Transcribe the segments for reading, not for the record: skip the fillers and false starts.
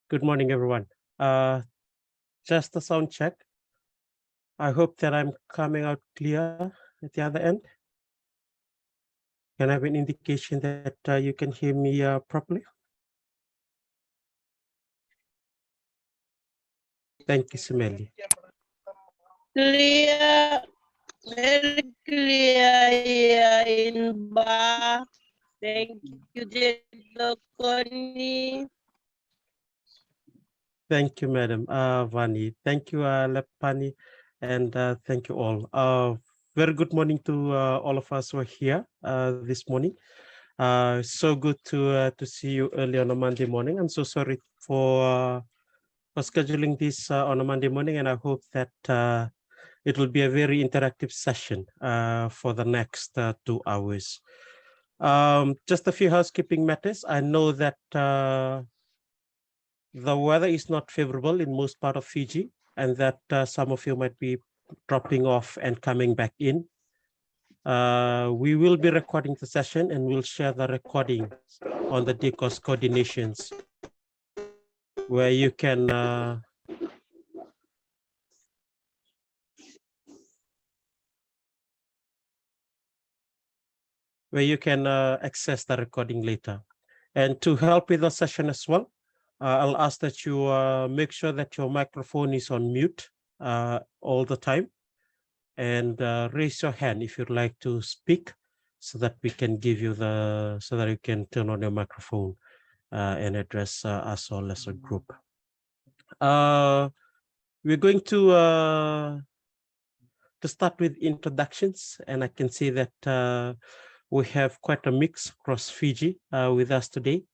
Good morning, everyone. Just a sound check. I hope that I'm coming out clear at the other end. Can I have an indication that you can hear me properly? Thank you, Sumeli. Clear, very clear here in Ba. Thank you, Jedokoni. Thank you, Madam Vani. Thank you, Lepani, and thank you all. Very good morning to all of us who are here this morning. So good to see you early on a Monday morning. I'm so sorry for scheduling this on a Monday morning, and I hope that it will be a very interactive session for the next 2 hours. Just a few housekeeping matters. I know that the weather is not favorable in most part of Fiji, and that some of you might be dropping off and coming back in. We will be recording the session and we'll share the recording on the DCOS coordinations where you can access the recording later. And to help with the session as well, I'll ask that you make sure that your microphone is on mute all the time, and raise your hand if you'd like to speak, so that we can give you so that you can turn on your microphone and address us all as a group. We're going to start with introductions, and I can see that we have quite a mix across Fiji with us today.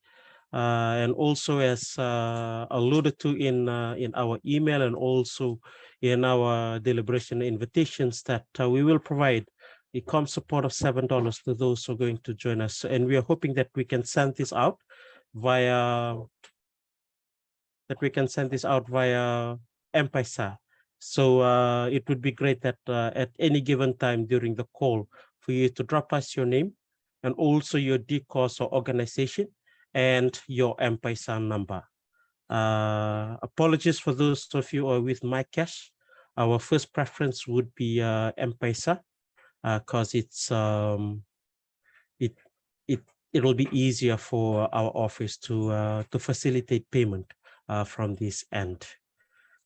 And also, as alluded to in our email and also in our deliberation invitations, that we will provide a comm support of $7 to those who are going to join us. And we are hoping that we can send this out via M-Pesa. So it would be great that at any given time during the call for you to drop us your name and also your DCOS or organization and your M-Pesa number. Apologies for those of you who are with MyCash. Our first preference would be M-Pesa because it will be easier for our office to facilitate payment from this end.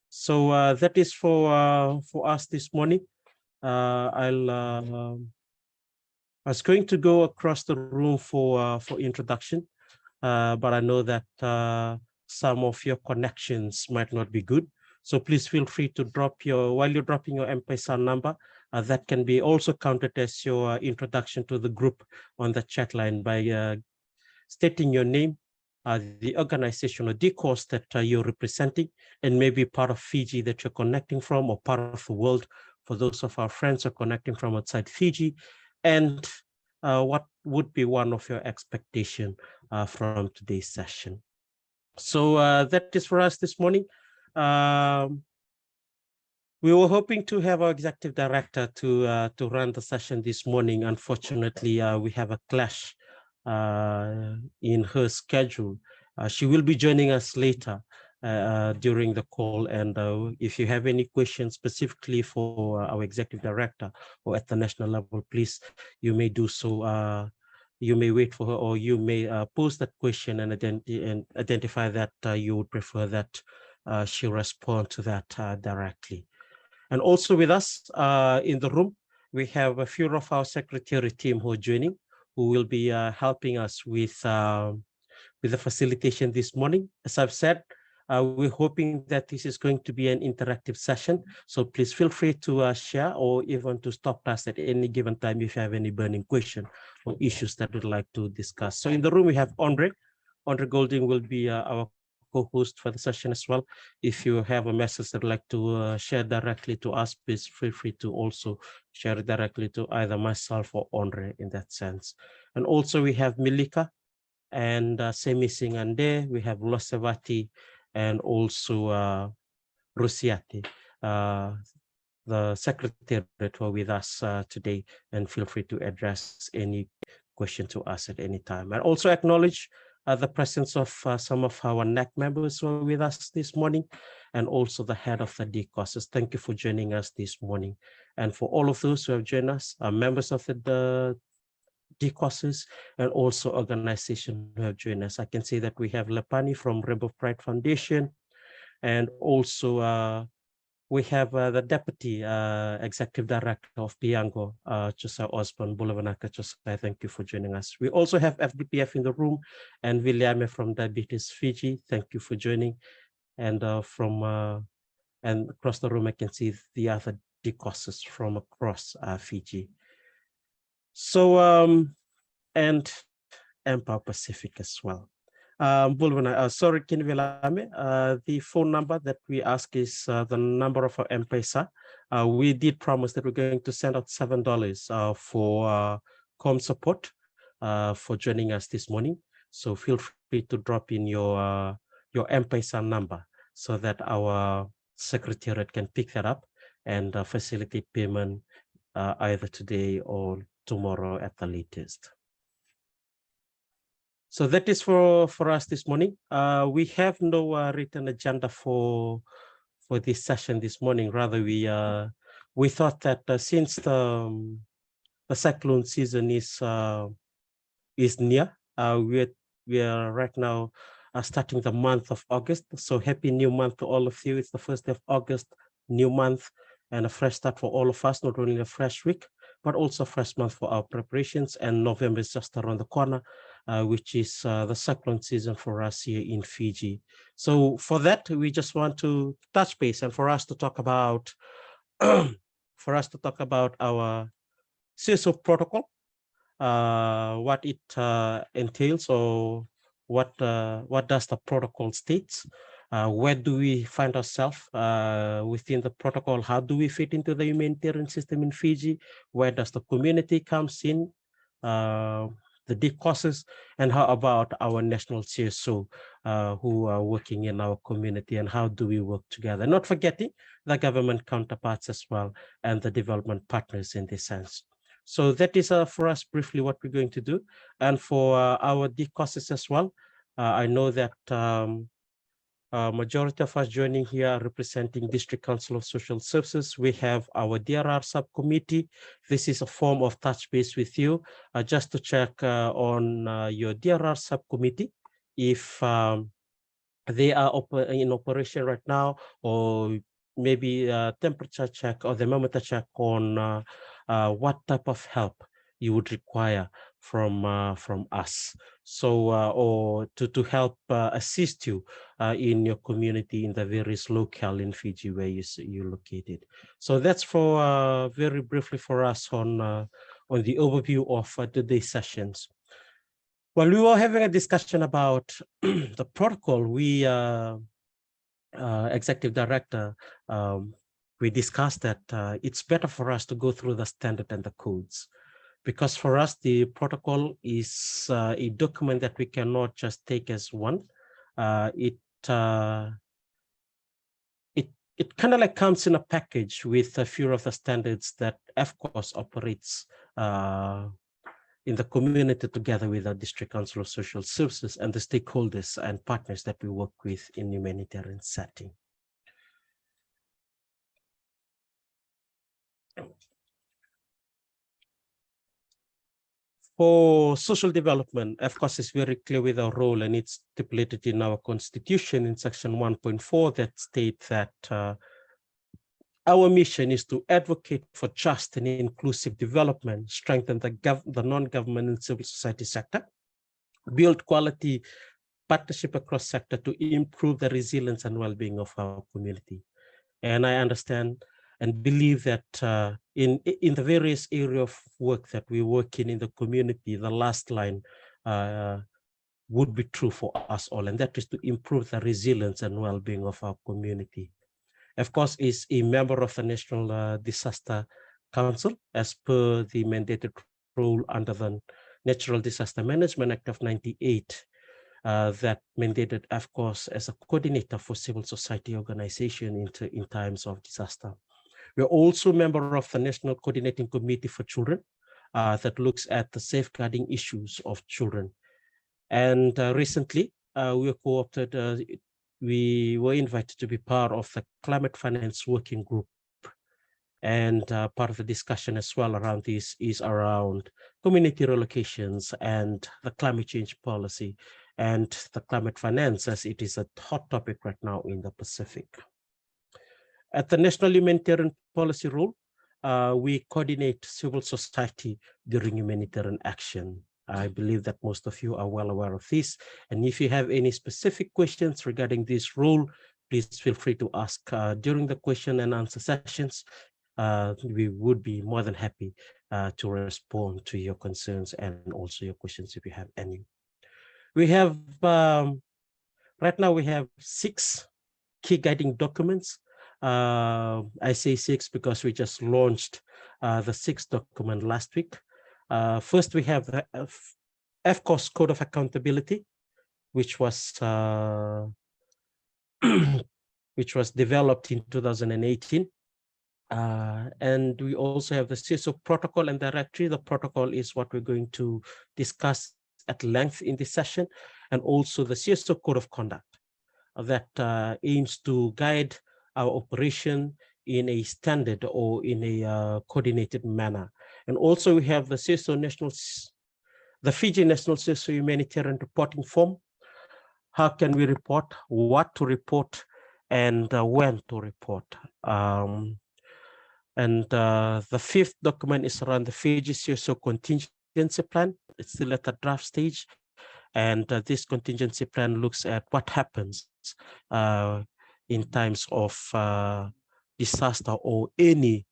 So that is for us this morning. I was going to go across the room for introduction, but I know that some of your connections might not be good. So please feel free to while you're dropping your M-Pesa number, that can be also counted as your introduction to the group on the chat line by stating your name, the organization or DCOS that you're representing, and maybe part of Fiji that you're connecting from, or part of the world for those of our friends who are connecting from outside Fiji, and what would be one of your expectation from today's session. So that is for us this morning. We were hoping to have our executive director to run the session this morning. Unfortunately, we have a clash in her schedule. She will be joining us later during the call. And if you have any questions specifically for our executive director or at the national level, please, you may do so. You may wait for her, or you may pose that question and identify that you would prefer that she'll respond to that directly. And also with us in the room, we have a few of our secretary team who are joining, who will be helping us with the facilitation this morning. As I've said, we're hoping that this is going to be an interactive session. So please feel free to share or even to stop us at any given time if you have any burning question or issues that we'd like to discuss. So in the room, we have Andre. Andre Golding will be our co-host for the session as well. If you have a message that you'd like to share directly to us, please feel free to also share it directly to either myself or Andre in that sense. And also we have Milika and Semi Singande, we have Losevati and also Rusiati, the secretariat were with us today, and feel free to address any question to us at any time. I also acknowledge the presence of some of our NAC members who are with us this morning, and also the head of the DCOSs. Thank you for joining us this morning. And for all of those who have joined us, members of the DCOSs and also organizations who have joined us. I can see that we have Lepani from Rainbow Pride Foundation, and also we have the Deputy Executive Director of Piango, Josiah Osborne Bulavanaka. Josiah, thank you for joining us. We also have FDPF in the room, and William from Diabetes Fiji. Thank you for joining. And and across the room, I can see the other DCOSs from across Fiji. So, and Empire Pacific as well. Sorry, Kinvilame, the phone number that we ask is the number of our M-Pesa. We did promise that we're going to send out $7 for com support for joining us this morning. So feel free to drop in your M-Pesa number so that our secretariat can pick that up and facilitate payment either today or tomorrow at the latest. So that is for us this morning. We have no written agenda for this session this morning. Rather, we thought that since the cyclone season is near, we are right now starting the month of August. So happy new month to all of you. It's the 1st of August, new month, and a fresh start for all of us. Not only a fresh week, but also a fresh month for our preparations. And November is just around the corner, which is the cyclone season for us here in Fiji. So for that, we just want to touch base and for us to talk about our CSO protocol, what it entails, or what does the protocol states. Where do we find ourselves within the protocol? How do we fit into the humanitarian system in Fiji? Where does the community comes in? The DCOSs, and how about our national CSO who are working in our community, and how do we work together? Not forgetting the government counterparts as well and the development partners in this sense. So that is for us briefly what we're going to do. And for our DCOSs as well, I know that majority of us joining here are representing District Council of Social Services. We have our DRR subcommittee. This is a form of touch base with you, just to check on your DRR subcommittee if they are in operation right now, or maybe a temperature check or thermometer check on what type of help you would require from us. So, or to help assist you in your community in the various locale in Fiji where you're located. So that's for very briefly for us on the overview of today's sessions. While we were having a discussion about the protocol, we executive director, we discussed that it's better for us to go through the standard and the codes, because for us, the protocol is a document that we cannot just take as one. It kind of like comes in a package with a few of the standards that FCOS operates in the community together with our District Council of Social Services and the stakeholders and partners that we work with in humanitarian setting. For social development, FCOS is very clear with our role, and it's stipulated in our constitution in section 1.4 that states that our mission is to advocate for just and inclusive development, strengthen the non-government and civil society sector, build quality partnership across sector to improve the resilience and well-being of our community. And I understand and believe that in the various area of work that we work in the community, the last line would be true for us all, and that is to improve the resilience and well-being of our community. FCOS is a member of the National Disaster Council as per the mandated role under the Natural Disaster Management Act of 98 that mandated FCOS as a coordinator for civil society organization in times of disaster. We're also a member of the National Coordinating Committee for Children that looks at the safeguarding issues of children. And recently, we were co-opted, we were invited to be part of the Climate Finance Working Group. And part of the discussion as well around this is around community relocations and the climate change policy and the climate finance, as it is a hot topic right now in the Pacific. At the National Humanitarian Policy Role, we coordinate civil society during humanitarian action. I believe that most of you are well aware of this. And if you have any specific questions regarding this role, please feel free to ask during the question and answer sessions. We would be more than happy to respond to your concerns and also your questions if you have any. We have, right now we have 6 key guiding documents. I say 6 because we just launched the 6th document last week. First, we have the FCOS Code of Accountability, which was which was developed in 2018. And we also have the CSO protocol and directory. The protocol is what we're going to discuss at length in this session, and also the CSO code of conduct that aims to guide our operation in a standard or in a coordinated manner. And also we have the the Fiji National CSO Humanitarian Reporting Form. How can we report, what to report, and when to report. And the 5th document is around the Fiji CSO contingency plan. It's still at the draft stage. And this contingency plan looks at what happens in times of disaster or any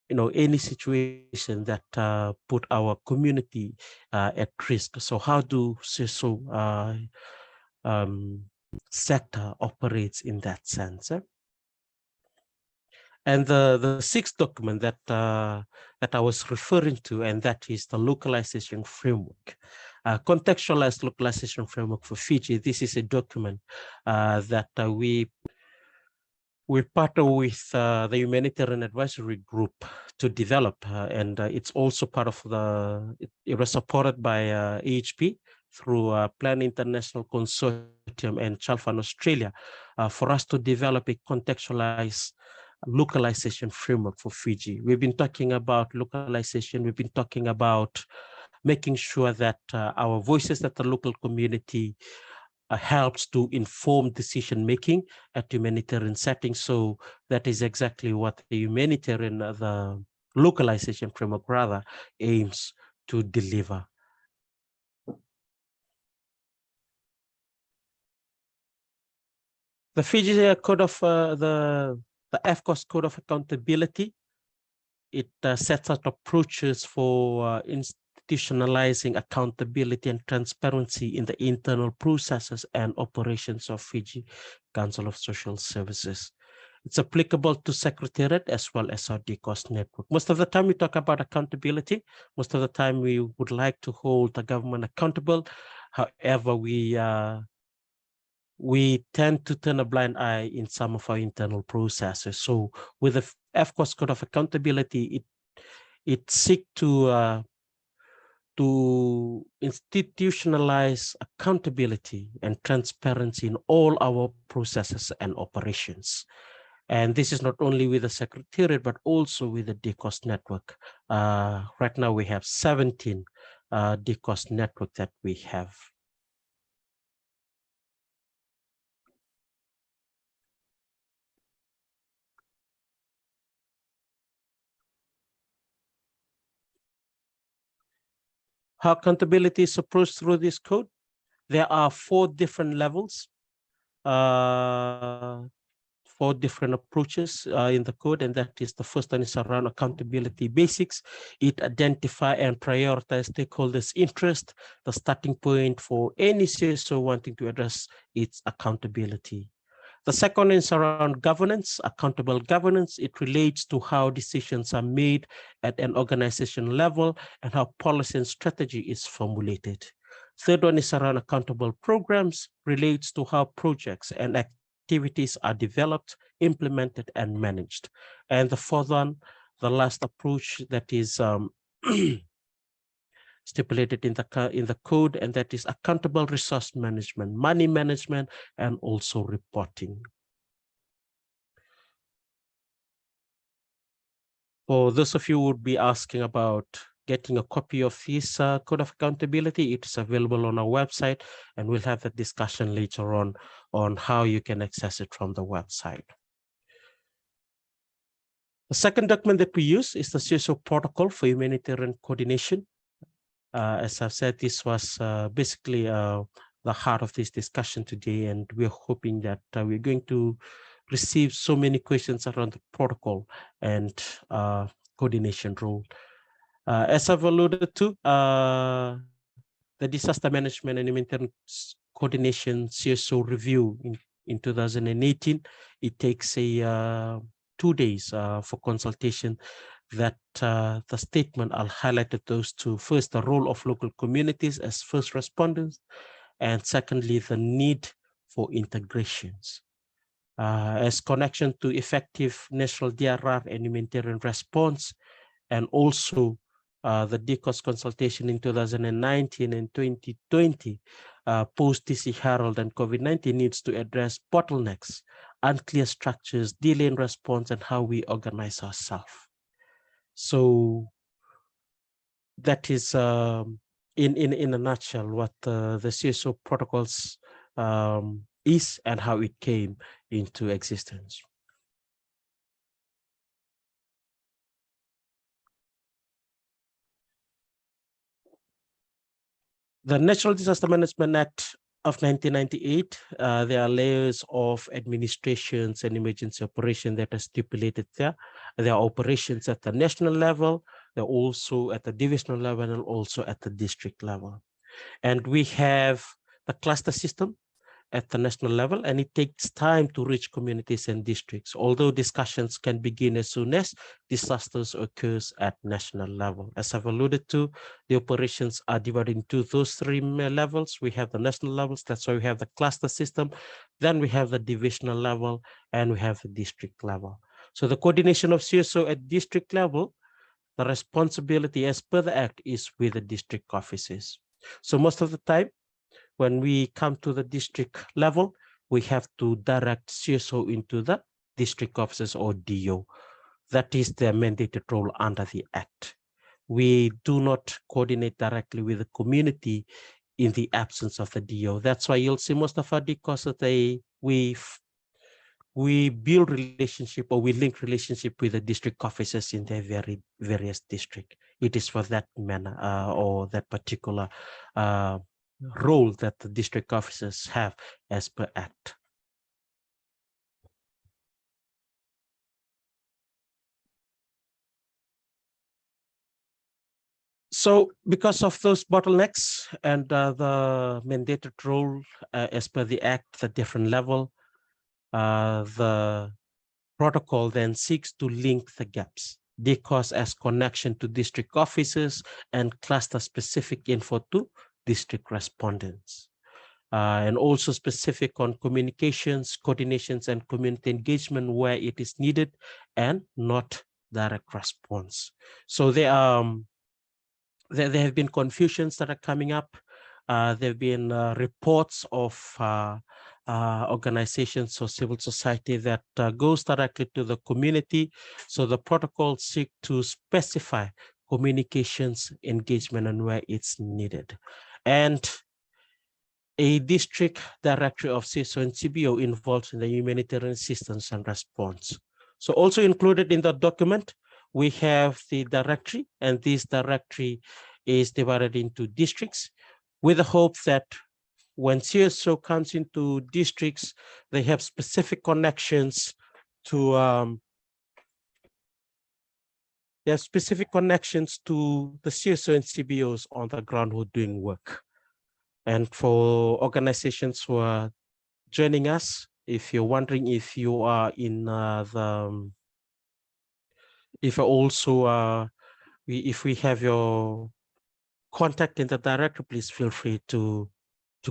any situation that put our community at risk. So how do CSO sector operates in that sense? And the 6th document that I was referring to, and that is the localization framework, contextualized localization framework for Fiji. This is a document that we partner with the Humanitarian Advisory Group to develop, and it's also part of it was supported by AHP through Plan International Consortium and Child Fund Australia for us to develop a contextualized localization framework for Fiji. We've been talking about localization. We've been talking about making sure that our voices at the local community helps to inform decision-making at humanitarian settings. So that is exactly what the humanitarian, the localization framework rather, aims to deliver. The Fiji Code of the FCOS Code of Accountability, it sets out approaches for institutionalizing accountability and transparency in the internal processes and operations of Fiji Council of Social Services. It's applicable to Secretariat as well as our DCOS network. Most of the time we talk about accountability. Most of the time we would like to hold the government accountable. However, we tend to turn a blind eye in some of our internal processes. So with the FCOS Code of Accountability, it seeks to institutionalize accountability and transparency in all our processes and operations. And this is not only with the Secretariat, but also with the DCOS network. Right now we have 17 DCOS network that we have. How accountability is approached through this code? There are 4 different levels, 4 different approaches in the code, and that is the first one is around accountability basics. It identify and prioritize stakeholders' interest, the starting point for any CSO wanting to address its accountability. The second is around governance, accountable governance. It relates to how decisions are made at an organization level and how policy and strategy is formulated. Third one is around accountable programs, relates to how projects and activities are developed, implemented, and managed. And the fourth one, the last approach, that is stipulated in the code, and that is accountable resource management, money management, and also reporting. For those of you who would be asking about getting a copy of this Code of Accountability, it is available on our website, and we'll have a discussion later on how you can access it from the website. The second document that we use is the CSO Protocol for Humanitarian Coordination. As I've said, this was basically the heart of this discussion today, and we're hoping that we're going to receive so many questions around the protocol and coordination role. As I've alluded to, the Disaster Management and Humanitarian Coordination CSO review in 2018, it takes 2 days for consultation. That the statement, I'll highlight those two. First, the role of local communities as first responders, and secondly, the need for integrations. As connection to effective national DRR and humanitarian response, and also the DCOS consultation in 2019 and 2020, post-DC Herald and COVID-19 needs to address bottlenecks, unclear structures, delay in response, and how we organize ourselves. So that is, in a nutshell, what the CSO protocols is and how it came into existence. The National Disaster Management Act of 1998, there are layers of administrations and emergency operations that are stipulated there. There are operations at the national level, they're also at the divisional level, and also at the district level. And we have the cluster system at the national level, and it takes time to reach communities and districts, although discussions can begin as soon as disasters occurs at national level. As I've alluded to, the operations are divided into those 3 levels. We have the national levels, that's why we have the cluster system, then we have the divisional level, and we have the district level. So the coordination of CSO at district level, the responsibility as per the Act is with the district offices. So most of the time, when we come to the district level, we have to direct CSO into the district offices or DO. That is their mandated role under the Act. We do not coordinate directly with the community in the absence of the DO. That's why you'll see most of our DCOS, we build relationship, or we link relationship with the district offices in their various district. It is for that manner or that particular role that the district officers have as per Act. So because of those bottlenecks and the mandated role as per the Act, the different level, the protocol then seeks to link the gaps. DCOS as connection to district offices and cluster specific info to district respondents. And also specific on communications, coordinations, and community engagement where it is needed and not direct response. So there have been confusions that are coming up. There have been reports of organizations or civil society that goes directly to the community. So the protocol seeks to specify communications, engagement, and where it's needed. And a district directory of CSO and CBO involved in the humanitarian assistance and response. So also included in the document, we have the directory, and this directory is divided into districts with the hope that when CSO comes into districts, they have specific connections to the CSO and CBOs on the ground who are doing work. And for organizations who are joining us, if you're wondering if you are in if we have your contact in the directory, please feel free to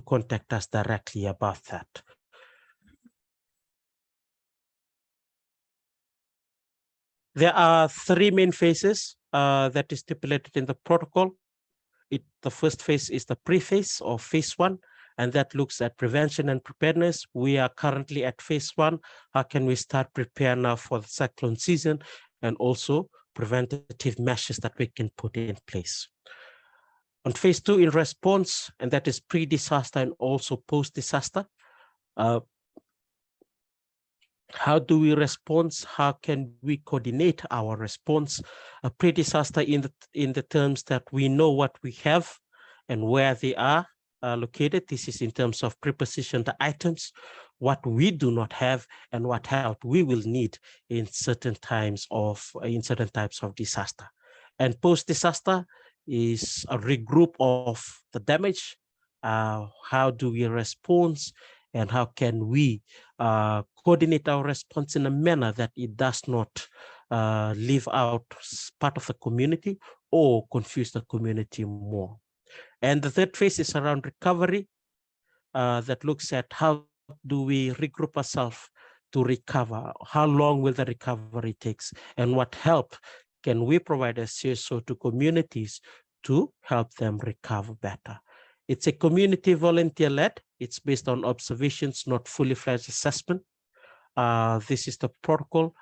contact us directly about that. There are 3 main phases that is stipulated in the protocol. the first phase is the pre-phase or phase 1, and that looks at prevention and preparedness. We are currently at phase 1. How can we start prepare now for the cyclone season, and also preventative measures that we can put in place. On phase 2 in response, and that is pre-disaster and also post-disaster, how do we respond? How can we coordinate our response? A pre-disaster in the terms that we know what we have and where they are located. This is in terms of prepositioned items, what we do not have, and what help we will need in certain types of disaster. And post-disaster is a regroup of the damage. How do we respond, and how can we coordinate our response in a manner that it does not leave out part of the community or confuse the community more. And the third phase is around recovery, that looks at how do we regroup ourselves to recover, how long will the recovery takes, and what help can we provide as CSO to communities to help them recover better. It's a community volunteer-led. It's based on observations, not fully fledged assessment. This is the protocol.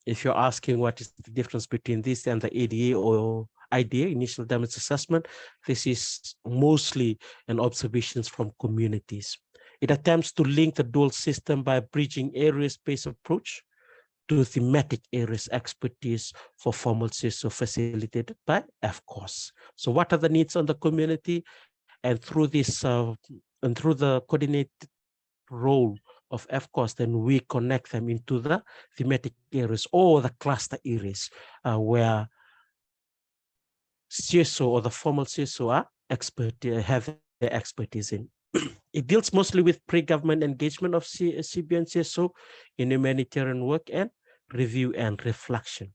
If you're asking what is the difference between this and the ADA or IDA, initial damage assessment, this is mostly an observations from communities. It attempts to link the dual system by bridging area-based approach to thematic areas expertise for formal CSO facilitated by FCOS. So what are the needs on the community? And through this, and through the coordinated role of FCOS, then we connect them into the thematic areas or the cluster areas where CSO or the formal CSO are have their expertise in. It deals mostly with pre-government engagement of CB and CSO in humanitarian work and review and reflection.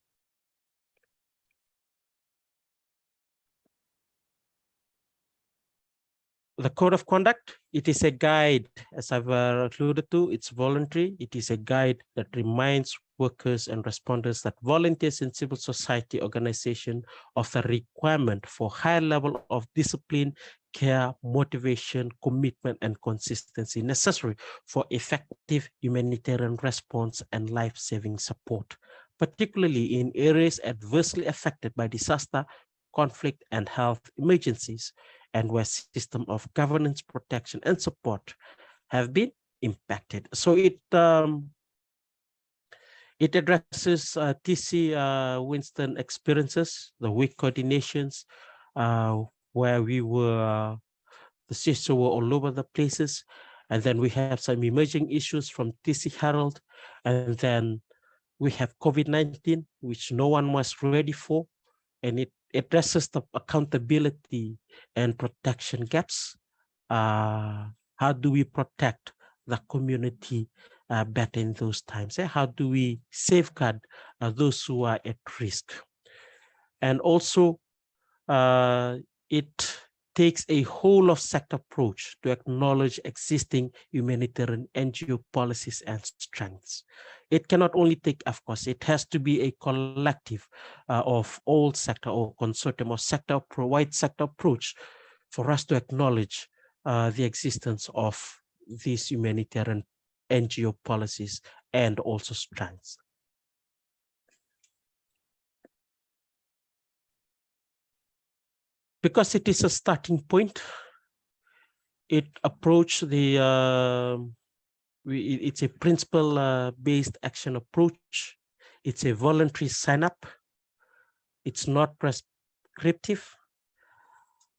The code of conduct, it is a guide, as I've alluded to, it's voluntary. It is a guide that reminds workers and responders that volunteers in civil society organization of the requirement for high level of discipline, care, motivation, commitment, and consistency necessary for effective humanitarian response and life-saving support, particularly in areas adversely affected by disaster, conflict, and health emergencies, and where system of governance, protection, and support have been impacted. So it addresses TC Winston experiences, the weak coordinations, where we were, the CSO were all over the places. And then we have some emerging issues from TC Herald. And then we have COVID-19, which no one was ready for. And it addresses the accountability and protection gaps. How do we protect the community better in those times? How do we safeguard those who are at risk? And also, it takes a whole of sector approach to acknowledge existing humanitarian NGO policies and strengths. It cannot only take, of course, it has to be a collective of all sector or consortium or sector, wide sector approach for us to acknowledge the existence of these humanitarian NGO policies and also strengths. Because it is a starting point, it approached the, it's a principle-based action approach. It's a voluntary sign-up. It's not prescriptive.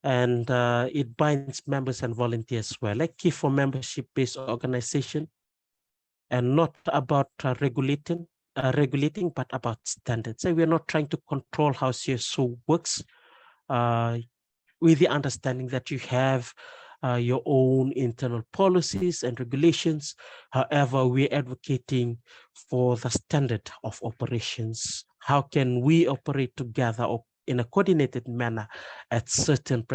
And it binds members and volunteers well, like key for membership-based organization, and not about regulating, but about standards. So we're not trying to control how CSO works, with the understanding that you have your own internal policies and regulations. However, we're advocating for the standard of operations. How can we operate together or in a coordinated manner at certain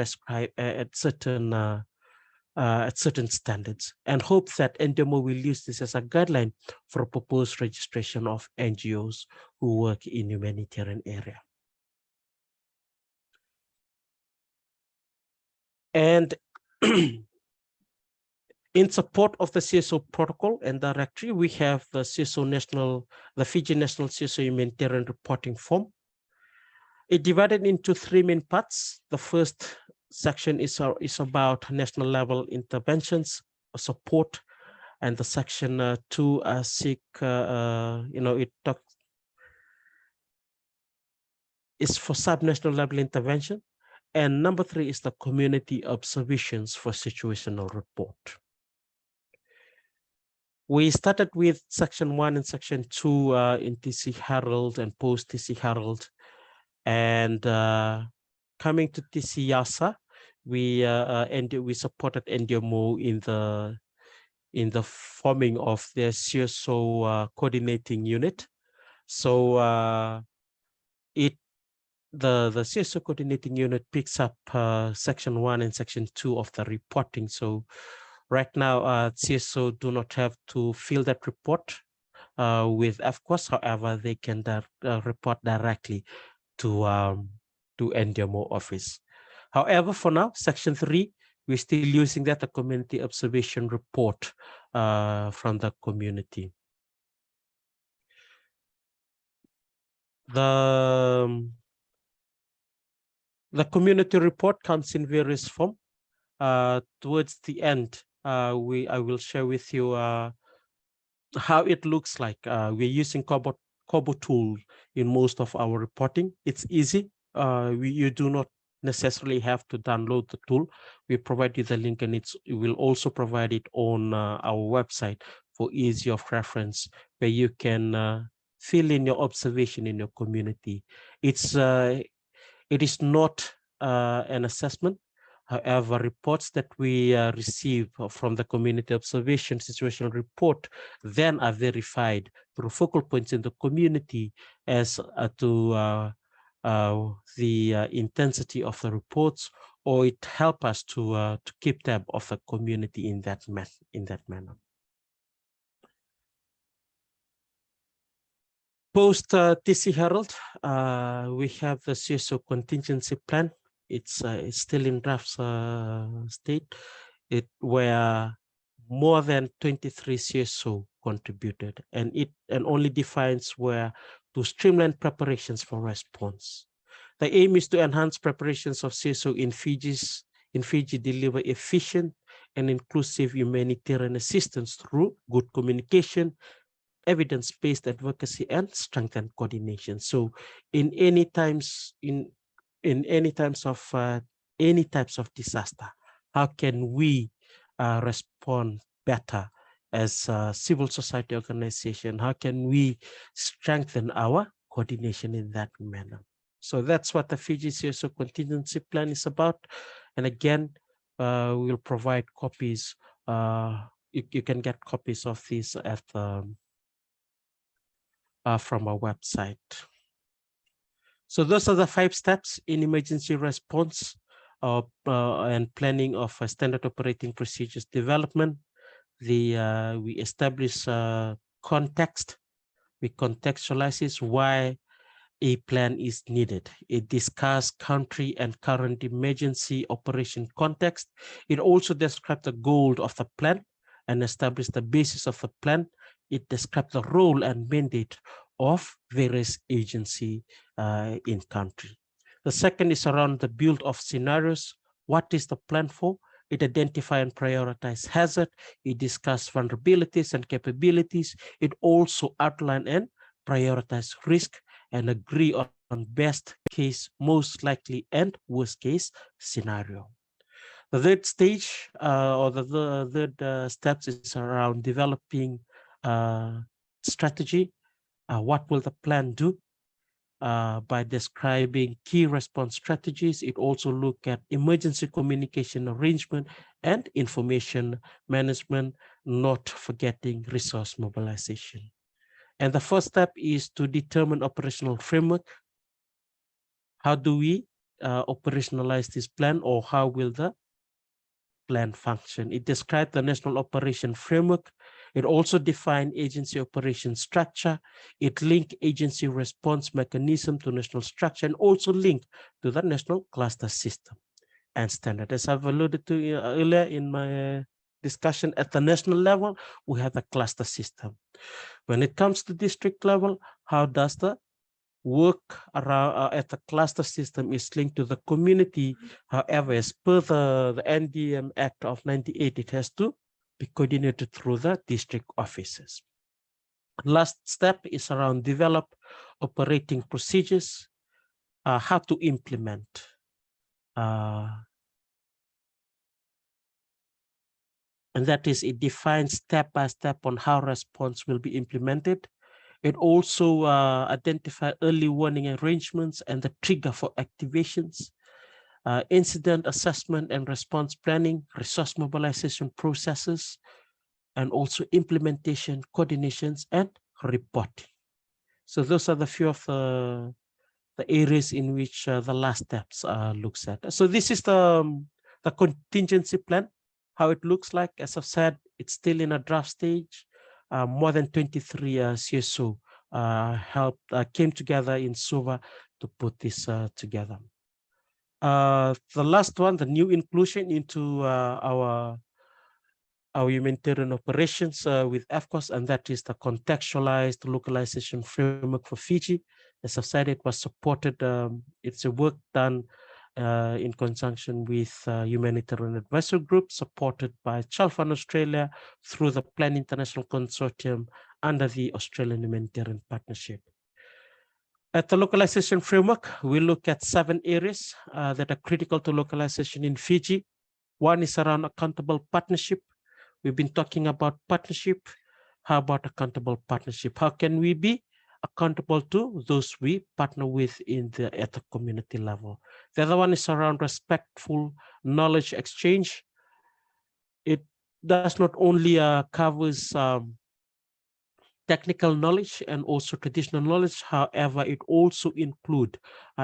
certain standards, and hope that NDMO will use this as a guideline for a proposed registration of NGOs who work in humanitarian area. And in support of the CSO protocol and directory, we have the the Fiji National CSO Humanitarian Reporting Form. It divided into three main parts. The first section is about national level interventions, support, and the section 2 is for subnational level intervention. And number 3 is the community observations for situational report. We started with section 1 and section 2 in TC Herald and post TC Herald. And coming to TC Yasa, we supported NDMO in the forming of their CSO coordinating unit. So the CSO coordinating unit picks up section 1 and section 2 of the reporting. So right now, CSO do not have to fill that report with FCOS. However, they can report directly to NDMO office. However, for now, section 3, we're still using that, a community observation report from the community. The community report comes in various form. Towards the end, I will share with you how it looks like. We're using Kobo tool in most of our reporting. It's easy. You do not necessarily have to download the tool. We provide you the link, and we will also provide it on our website for ease of reference, where you can fill in your observation in your community. It is not an assessment. However, reports that we receive from the community observation situational report then are verified through focal points in the community as to the intensity of the reports, or it helps us to keep tab of the community in that manner. Post TC Herald, we have the CSO contingency plan. It's still in draft state. It where more than 23 CSO contributed, and it only defines where to streamline preparations for response. The aim is to enhance preparations of CSO in Fiji, deliver efficient and inclusive humanitarian assistance through good communication, evidence-based advocacy, and strengthened coordination. So in any types of disaster, how can we respond better as a civil society organization? How can we strengthen our coordination in that manner? So that's what the Fiji CSO contingency plan is about. And again, we'll provide copies. You can get copies of these at from our website. So those are the 5 steps in emergency response and planning of standard operating procedures development. We establish context. We contextualize why a plan is needed. It discusses country and current emergency operation context. It also describes the goal of the plan and establish the basis of the plan. It describes the role and mandate of various agencies in country. The second is around the build of scenarios. What is the plan for? It identifies and prioritizes hazard. It discusses vulnerabilities and capabilities. It also outlines and prioritizes risk and agree on best case, most likely, and worst case scenario. The third stage or the third steps is around developing strategy. What will the plan do? By describing key response strategies. It also looks at emergency communication arrangement and information management, not forgetting resource mobilization. And the first step is to determine operational framework. How do we operationalize this plan, or how will the plan function? It describes the national operation framework. It also defines agency operation structure. It links agency response mechanism to national structure, and also linked to the national cluster system. and standard. As I've alluded to earlier in my discussion, at the national level, we have a cluster system. When it comes to district level, how does the work around at the cluster system is linked to the community? However, as per the NDM Act of 98, it has to be coordinated through the district offices. Last step is around develop operating procedures, how to implement. And that is, it defines step by step on how response will be implemented. It also identifies early warning arrangements and the trigger for activations, incident assessment and response planning, resource mobilization processes, and also implementation, coordinations, and reporting. So those are the few of the areas in which the last steps looks at. So this is the contingency plan, how it looks like. As I've said, it's still in a draft stage. More than 23 CSO came together in Suva to put this together. The last one, the new inclusion into our humanitarian operations with AFCOS, and that is the contextualized localization framework for Fiji. As I've said, it was supported, it's a work done in conjunction with Humanitarian Advisory Group, supported by Child Fund Australia through the Plan International Consortium under the Australian Humanitarian Partnership. At the localization framework, we look at 7 areas that are critical to localization in Fiji. One is around accountable partnership. We've been talking about partnership. How about accountable partnership? How can we be accountable to those we partner with at the community level? The other one is around respectful knowledge exchange. It does not only covers technical knowledge and also traditional knowledge. However, it also includes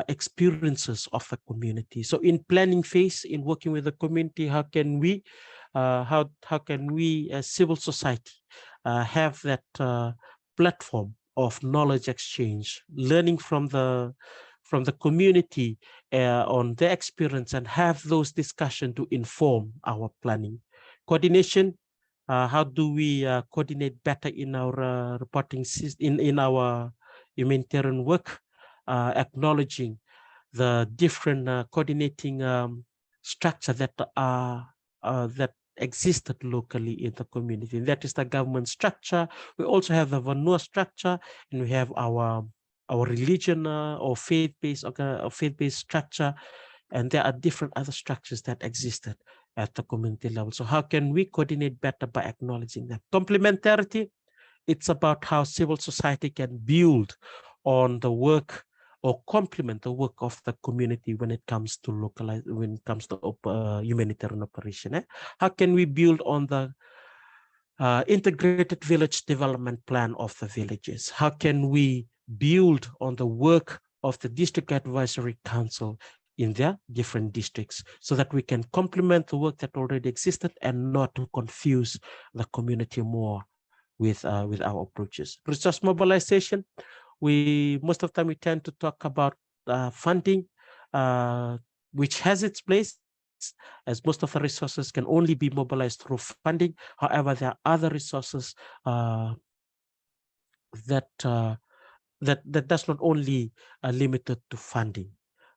experiences of the community. So in planning phase, in working with the community, how can we as civil society have that platform of knowledge exchange, learning from the community on their experience, and have those discussions to inform our planning. Coordination, how do we coordinate better in our reporting system, in our humanitarian work, acknowledging the different coordinating structure that that existed locally in the community. That is the government structure. We also have the Vanua structure, and we have our religion or faith-based structure, and there are different other structures that existed at the community level. So how can we coordinate better by acknowledging them? Complementarity, it's about how civil society can build on the work or complement the work of the community when it comes to humanitarian operation. How can we build on the integrated village development plan of the villages? How can we build on the work of the district advisory council in their different districts, so that we can complement the work that already existed and not to confuse the community more with our approaches? Resource mobilization, most of the time we tend to talk about funding, which has its place, as most of the resources can only be mobilized through funding. However, there are other resources that does not only limited to funding.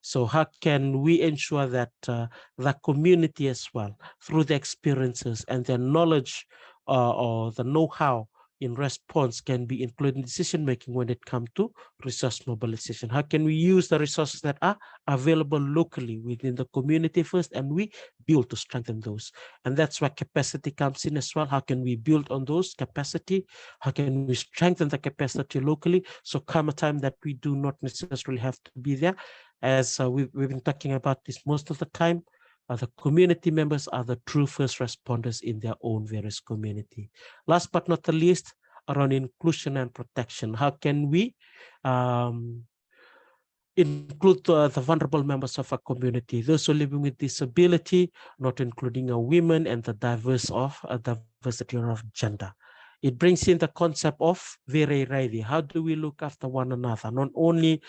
So how can we ensure that the community as well, through the experiences and their knowledge or the know-how in response, can be included in decision-making when it comes to resource mobilization? How can we use the resources that are available locally within the community first, and we build to strengthen those? And that's where capacity comes in as well. How can we build on those capacity? How can we strengthen the capacity locally? So come a time that we do not necessarily have to be there. As we've been talking about this most of the time, the community members are the true first responders in their own various community. Last but not the least, around inclusion and protection. How can we include the vulnerable members of a community, those who are living with disability, not including women and the diversity of gender? It brings in the concept of vere raidi. How do we look after one another? Not only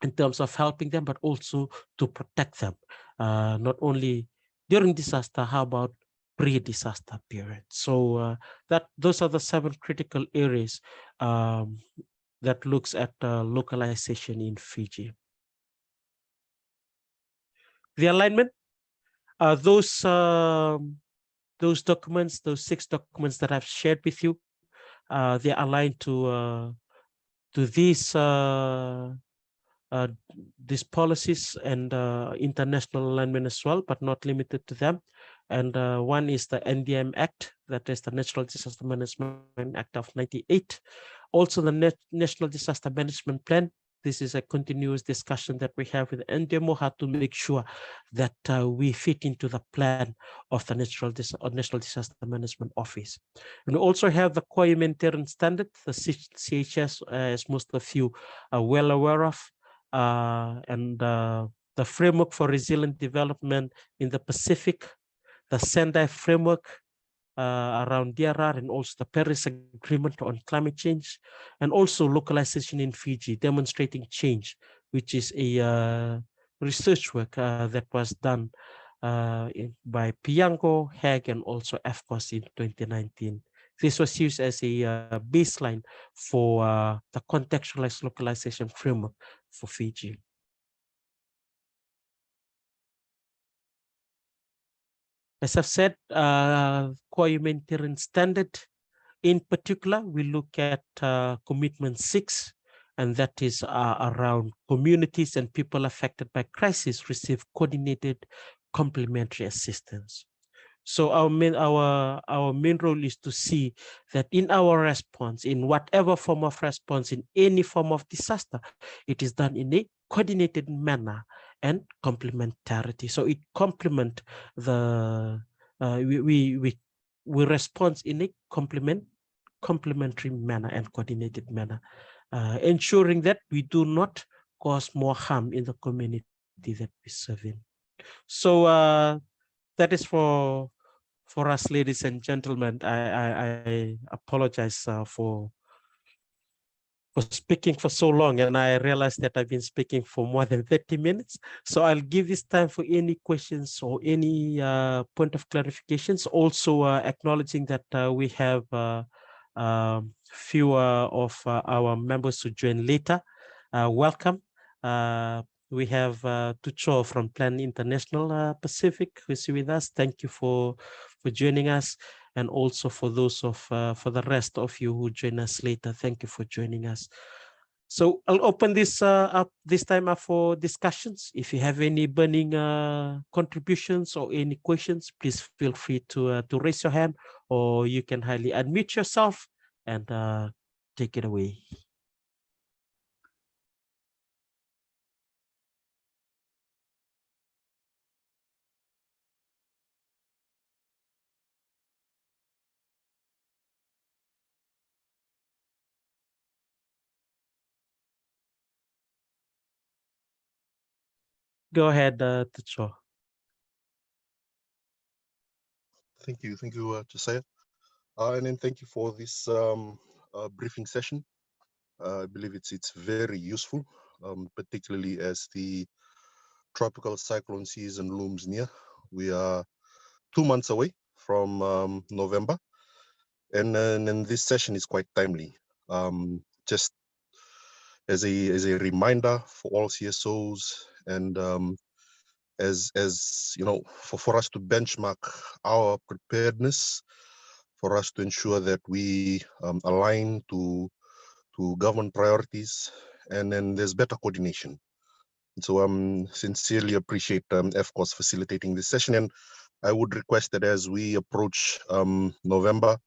in terms of helping them, but also to protect them, not only during disaster, how about pre-disaster period. So those are the 7 critical areas that looks at localization in Fiji. The alignment, those documents, those 6 documents that I've shared with you, they're aligned to these policies and international alignment as well, but not limited to them. And one is the NDM Act, that is the Natural Disaster Management Act of 98. Also the National Disaster Management Plan. This is a continuous discussion that we have with NDMO, how to make sure that we fit into the plan of the National Disaster Management Office. And we also have the Core Humanitarian Standard, the CHS, as most of you are well aware of, and the Framework for Resilient Development in the Pacific, the Sendai Framework around DRR, and also the Paris Agreement on climate change, and also localization in Fiji, demonstrating change, which is a research work that was done by Piango, Hague, and also AFCOS in 2019. This was used as a baseline for the contextualized localization framework for Fiji. As I've said, Core Humanitarian Standard, in particular, we look at commitment 6, and that is around communities and people affected by crisis receive coordinated complementary assistance. So our main role is to see that in our response, in whatever form of response, in any form of disaster, it is done in a coordinated manner and complementarity. So it complement the we respond in a complementary manner and coordinated manner, ensuring that we do not cause more harm in the community that we serve in. So that is for us, ladies and gentlemen. I apologize for speaking for so long, and I realized that I've been speaking for more than 30 minutes. So I'll give this time for any questions or any point of clarifications. Also acknowledging that we have fewer of our members who join later. Welcome. We have Tucho from Plan International Pacific who's with us. Thank you for joining us. And also for those of for the rest of you who join us later, thank you for joining us. So I'll open this up this time up for discussions. If you have any burning contributions or any questions, please feel free to raise your hand, or you can highly unmute yourself and take it away. Go ahead, Tucho. Thank you, Josiah. And then thank you for this briefing session. I believe it's very useful, particularly as the tropical cyclone season looms near. We are 2 months away from November, and this session is quite timely. Just as a reminder for all CSOs, and as you know, for us to benchmark our preparedness, for us to ensure that we align to government priorities, and then there's better coordination. And so sincerely appreciate FCOS facilitating this session, and I would request that as we approach November,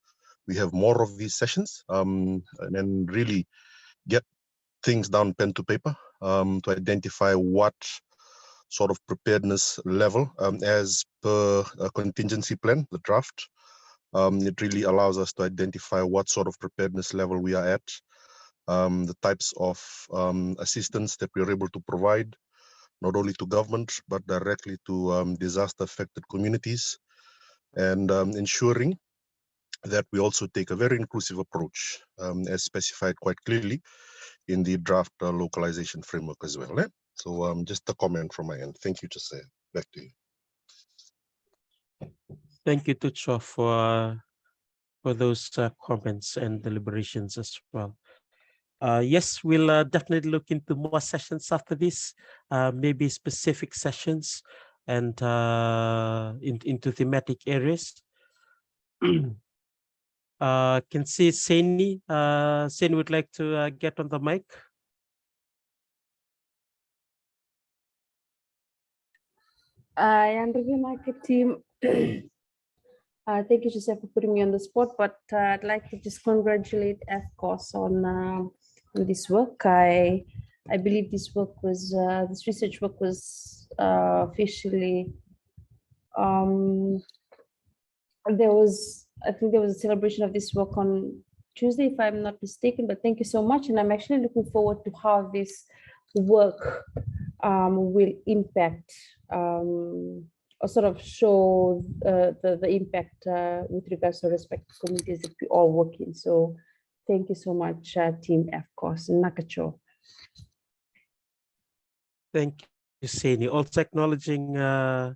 we have more of these sessions, and then really get things down pen to paper to identify what sort of preparedness level as per a contingency plan, the draft. It really allows us to identify what sort of preparedness level we are at, the types of assistance that we're able to provide, not only to government, but directly to disaster affected communities, and ensuring that we also take a very inclusive approach, as specified quite clearly in the draft localization framework as well. So just a comment from my end. Thank you, Jose. Back to you. Thank you, Tucho, for those comments and deliberations as well. Yes, we'll definitely look into more sessions after this, maybe specific sessions and into thematic areas. Can see Saini. Saini would like to get on the mic. And the market team, thank you, Joseph, for putting me on the spot, but I'd like to just congratulate FCOS on this work. I believe this work was, this research work was officially, I think there was a celebration of this work on Tuesday, if I'm not mistaken, but thank you so much. And I'm actually looking forward to how this work will impact or sort of show the impact with regards to respective communities that we all work in. So thank you so much, Team FCOS and Nakacho. Thank you, Saini. Also acknowledging the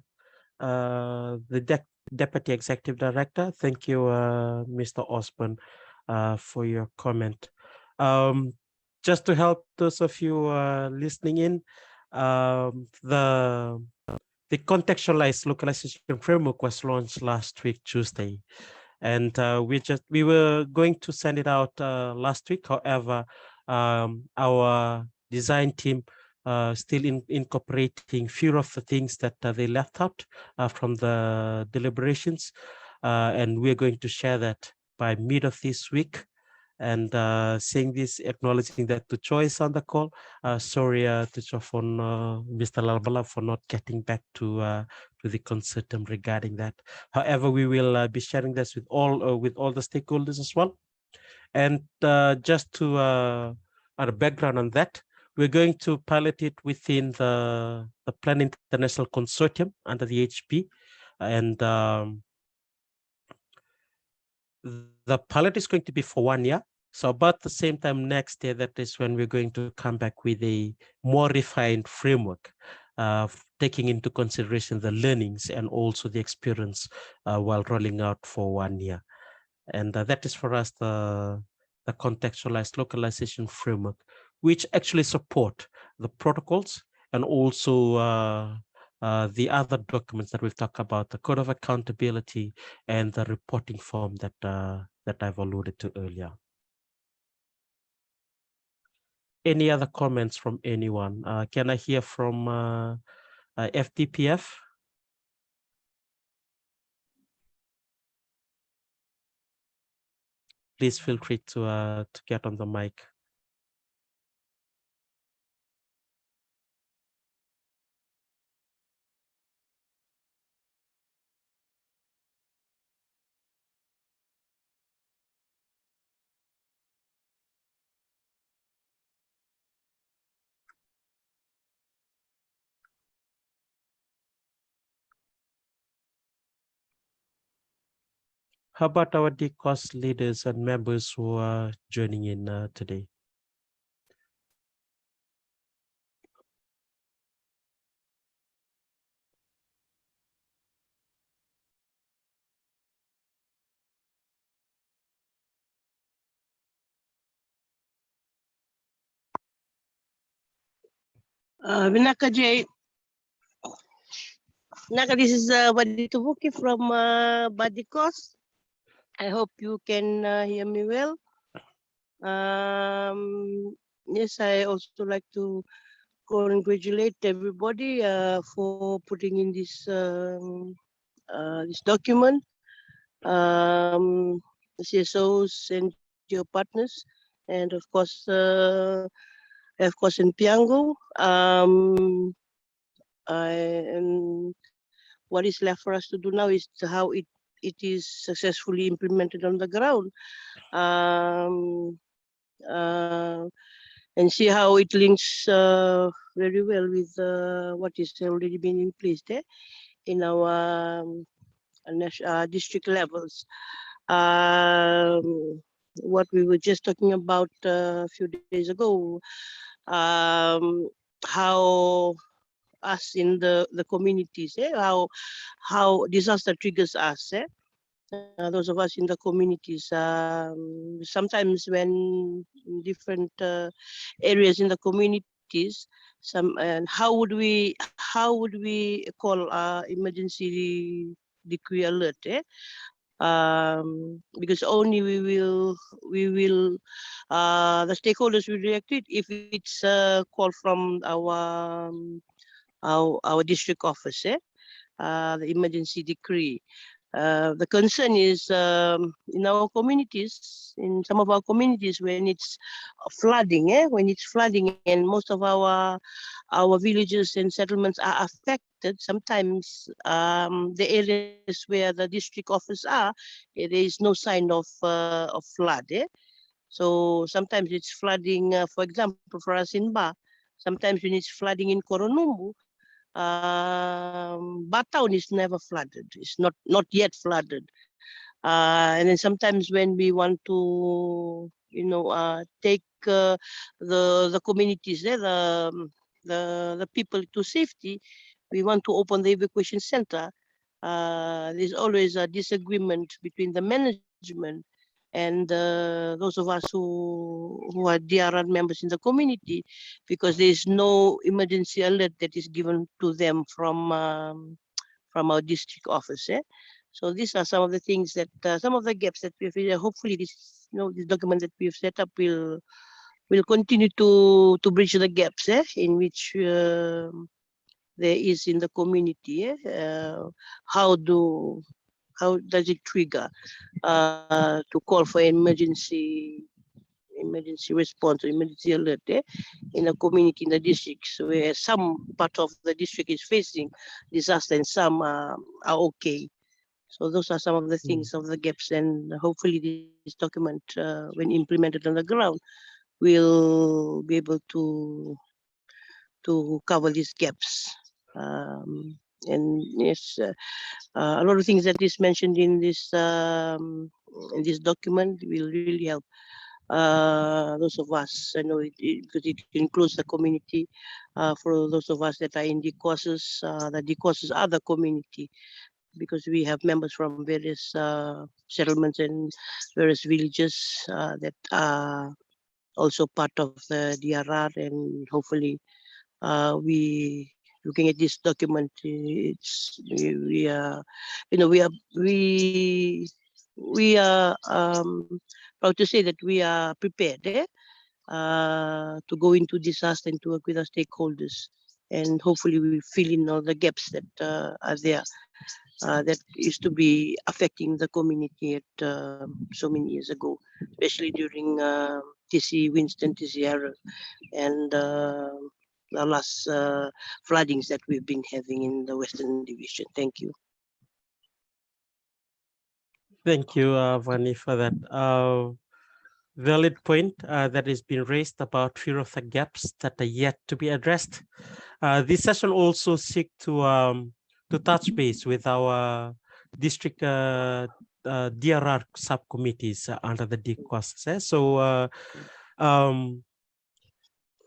Deputy Executive Director. Thank you, Mr. Osborne, for your comment. Just to help those of you listening in, the contextualized localization framework was launched last week, Tuesday. And we were going to send it out last week. However, our design team still incorporating few of the things that they left out from the deliberations. And we're going to share that by mid of this week. And saying this, acknowledging that Tucho is on the call. Sorry, Tucho, for Mr. Lalbala for not getting back to the consortium regarding that. However, we will be sharing this with all the stakeholders as well. And just to add a background on that, we're going to pilot it within the Plan International Consortium under the HP, and the pilot is going to be for 1 year. So about the same time next year, that is when we're going to come back with a more refined framework, taking into consideration the learnings and also the experience while rolling out for 1 year. And that is for us the contextualized localization framework, which actually support the protocols and also the other documents that we've talked about, the Code of Accountability and the reporting form that I've alluded to earlier. Any other comments from anyone? Can I hear from FDPF? Please feel free to get on the mic. How about our DCOS leaders and members who are joining in today? Vinaka J. Naka, this is Wadi Tubuki from Badikos. I hope you can hear me well. Yes, I also like to congratulate everybody for putting in this this document. The CSOs and your partners, and of course in Piango. And what is left for us to do now is how it is successfully implemented on the ground, and see how it links very well with what is already been in place there in our district levels. what we were just talking about a few days ago, how us in the communities, how disaster triggers us, those of us in the communities. Sometimes when in different areas in the communities, and how would we call emergency decree alert? Because only the stakeholders will react to it if it's a call from our district office, the emergency decree. The concern is in our communities, in some of our communities, when it's flooding, when it's flooding, and most of our villages and settlements are affected. Sometimes the areas where the district office are, there is no sign of flood. So sometimes it's flooding. For example, for us in Ba, sometimes when it's flooding in Coronumbu, Batown is never flooded. It's not yet flooded. And then sometimes when we want to, take the communities there, the people to safety, we want to open the evacuation center. There's always a disagreement between the management and those of us who are DRR members in the community, because there is no emergency alert that is given to them from our district office. So these are some of the things that some of the gaps that we've. Hopefully, this document that we've set up will continue to bridge the gaps in which there is in the community. How does it trigger to call for emergency response or emergency alert in a community in the districts where some part of the district is facing disaster and some are okay. So those are some of the things of the gaps, and hopefully this document, when implemented on the ground, will be able to cover these gaps. And yes, a lot of things that is mentioned in this document will really help those of us. I know because it includes the community. For those of us that are in the courses, the courses are the community, because we have members from various settlements and various villages that are also part of the DRR, and hopefully we looking at this document, we are proud to say that we are prepared to go into disaster and to work with our stakeholders, and hopefully we fill in all the gaps that are there that used to be affecting the community at so many years ago, especially during TC Winston, TC Aaron, and the last floodings that we've been having in the Western Division. Thank you. Thank you, Vani, for that valid point that has been raised about few of the gaps that are yet to be addressed. This session also seek to touch base with our district DRR subcommittees under the DCOS. So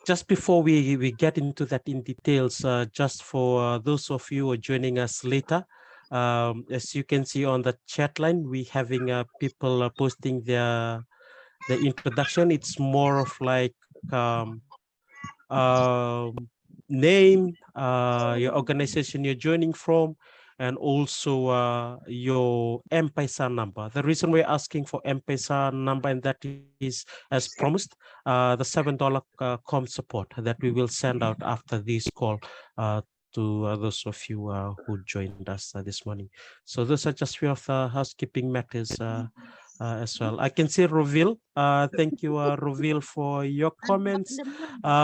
just before we get into that in details, just for those of you who are joining us later, as you can see on the chat line, we having people posting the introduction. It's more of like name, your organization you're joining from, and also your M-Pesa number. The reason we're asking for M-Pesa number, and that is, as promised, the $7 com support that we will send out after this call to those of you who joined us this morning. So those are just few of the housekeeping matters as well. I can see Rovil. Thank you, Rovil, for your comments.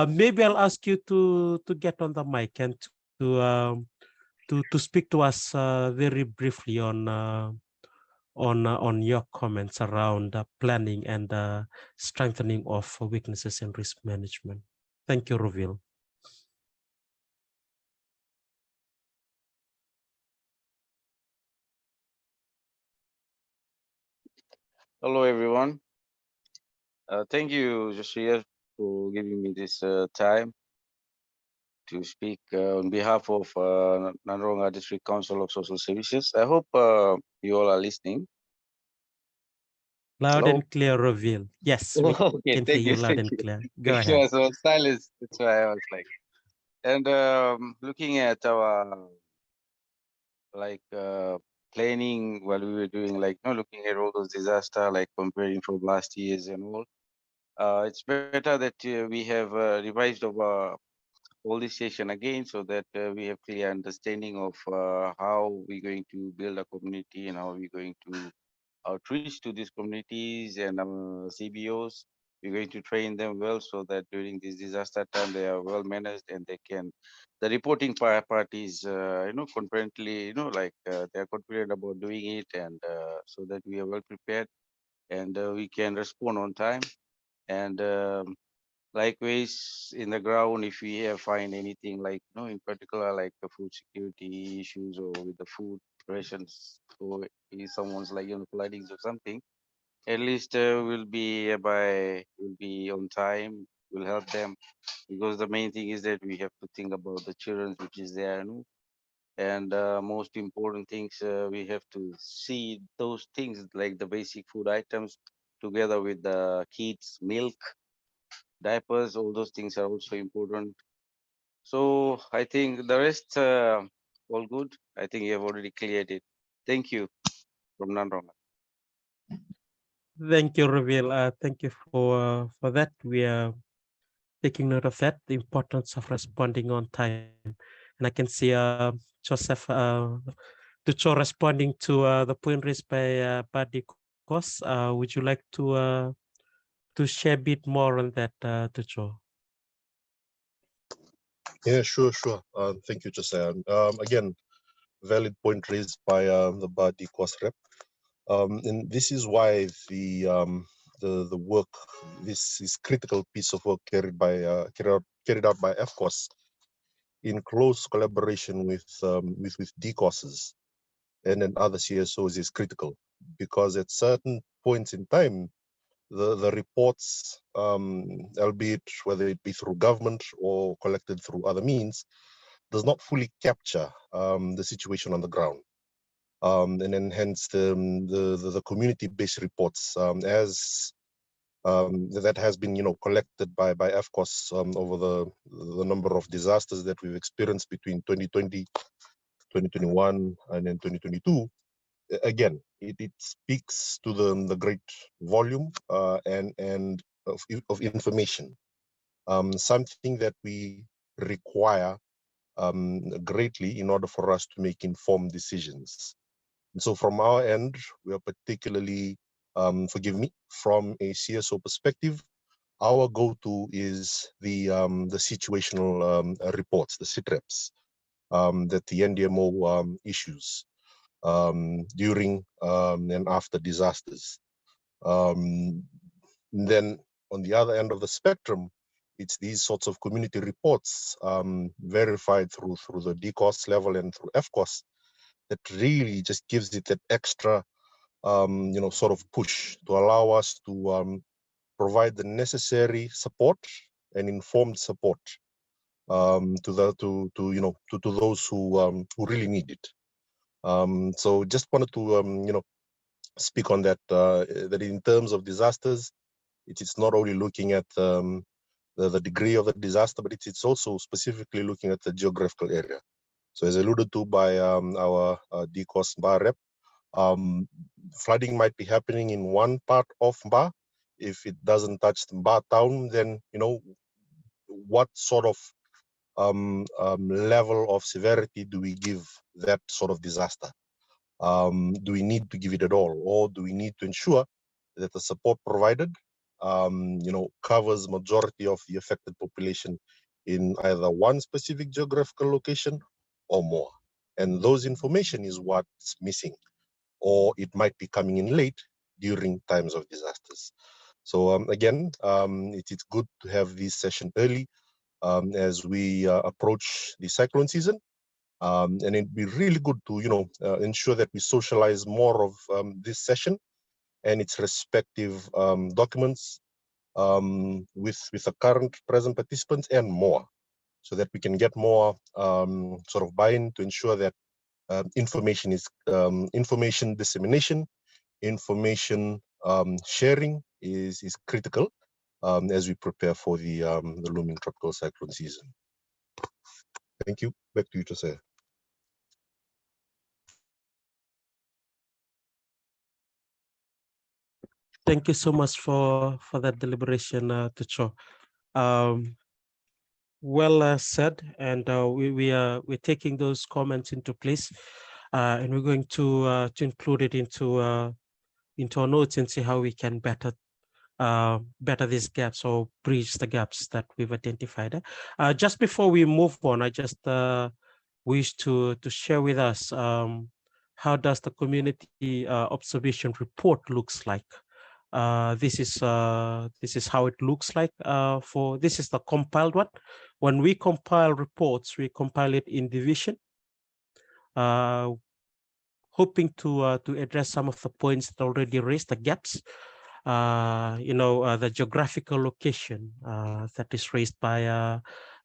Maybe I'll ask you to get on the mic and to speak to us very briefly on your comments around planning and strengthening of weaknesses in risk management. Thank you, Rovil. Hello, everyone. Thank you, Josia, for giving me this time to speak on behalf of Nanronga District Council of Social Services. I hope you all are listening. Loud Hello? and clear, Reveal. Yes, we Okay, can hear thank you you, loud thank and you. clear. Go It ahead. was on silence. That's why I was like, and looking at our planning while we were doing looking at all those disaster, like comparing from last years and all. It's better that we have revised our all this session again so that we have clear understanding of how we're going to build a community and how we're going to outreach to these communities and CBOs. We're going to train them well so that during this disaster time they are well managed and they can, the reporting part is, confidently, they are confident about doing it, and so that we are well prepared and we can respond on time. And likewise, in the ground, if we have find anything in particular like the food security issues or with the food rations, or if someone's floodings or something, at least we'll be on time. We'll help them, because the main thing is that we have to think about the children which is there, and most important things, we have to see those things like the basic food items together with the kids milk, diapers, all those things are also important. So I think the rest, all good. I think you have already cleared it. Thank you from Nandroma. Thank you, Reveal. Thank you for that. We are taking note of that, the importance of responding on time. And I can see Joseph Tucho responding to the point raised by Buddy Kos. Would you like to share a bit more on that, Tucho? Yeah, sure. Thank you, Josiah. Again, valid point raised by the Badi Kwas rep. And this is why the work, this is critical piece of work carried out by FCOS in close collaboration with DCOSs and then other CSOs is critical, because at certain points in time, the reports, albeit whether it be through government or collected through other means, does not fully capture the situation on the ground. And then hence the community-based reports, as that has been collected by FCOS over the number of disasters that we've experienced between 2020, 2021, and then 2022. Again, it speaks to the great volume and of information, something that we require greatly in order for us to make informed decisions. And so from our end, we are particularly, forgive me, from a CSO perspective, our go-to is the situational reports, the SITREPs, that the NDMO issues during and after disasters. Then on the other end of the spectrum, it's these sorts of community reports verified through the DCOS level and through FCOS that really just gives it that extra sort of push to allow us to provide the necessary support and informed support to those who really need it. So just wanted to speak on that, that in terms of disasters, it's not only looking at the degree of the disaster, but it's also specifically looking at the geographical area. So as alluded to by our DCOS Mba rep, flooding might be happening in one part of Mba. If it doesn't touch the Mba town, then what sort of level of severity do we give that sort of disaster? Do we need to give it at all, or do we need to ensure that the support provided covers majority of the affected population in either one specific geographical location or more? And those information is what's missing, or it might be coming in late during times of disasters. So again, it's good to have this session early as we approach the cyclone season. And it'd be really good to ensure that we socialize more of this session and its respective documents with the current present participants and more, so that we can get more sort of buy-in to ensure that information dissemination, information sharing is critical as we prepare for the looming tropical cyclone season. Thank you. Back to you, Jose. Thank you so much for that deliberation, Tucho. Well said, and we're taking those comments into place, and we're going to include it into our notes and see how we can better these gaps or bridge the gaps that we've identified. Just before we move on, I just wish to share with us how does the community observation report looks like. This is how it looks like. This is the compiled one. When we compile reports, we compile it in division, hoping to address some of the points that already raised, the gaps. The geographical location that is raised by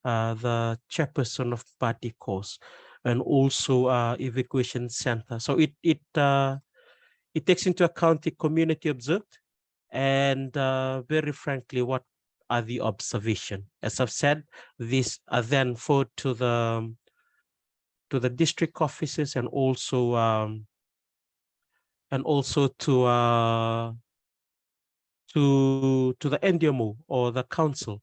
the chairperson of party course, and also evacuation center. So it takes into account the community observed, and very frankly, what are the observation? As I've said, these are then forwarded to the district offices and also to the NDMO or the council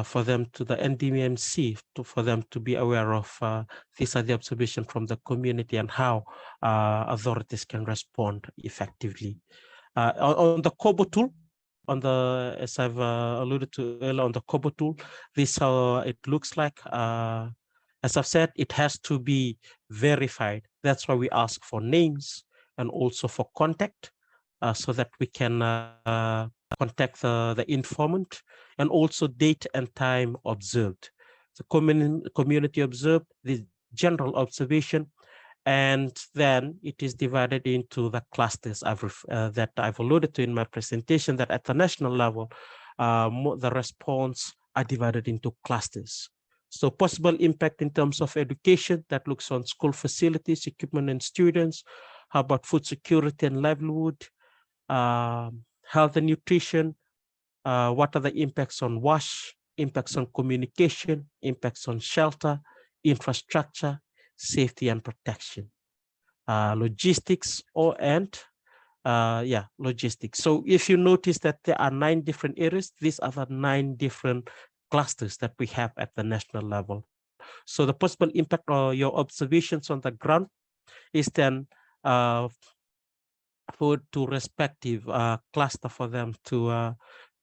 for them, to the NDMC, for them to be aware of these are the observation from the community and how authorities can respond effectively. On the Kobo tool, as I've alluded to earlier, on the Kobo tool, this is how it looks like. As I've said, it has to be verified. That's why we ask for names and also for contact, so that we can contact the informant, and also date and time observed. The community observed, the general observation, and then it is divided into the clusters that I've alluded to in my presentation, that at the national level, the response are divided into clusters. So possible impact in terms of education, that looks on school facilities, equipment and students. How about food security and livelihood? Health and nutrition, what are the impacts on WASH, impacts on communication, impacts on shelter, infrastructure, safety and protection, logistics, logistics. So if you notice that there are 9 different areas, these are the 9 different clusters that we have at the national level. So the possible impact or your observations on the ground is then forward to respective cluster for them to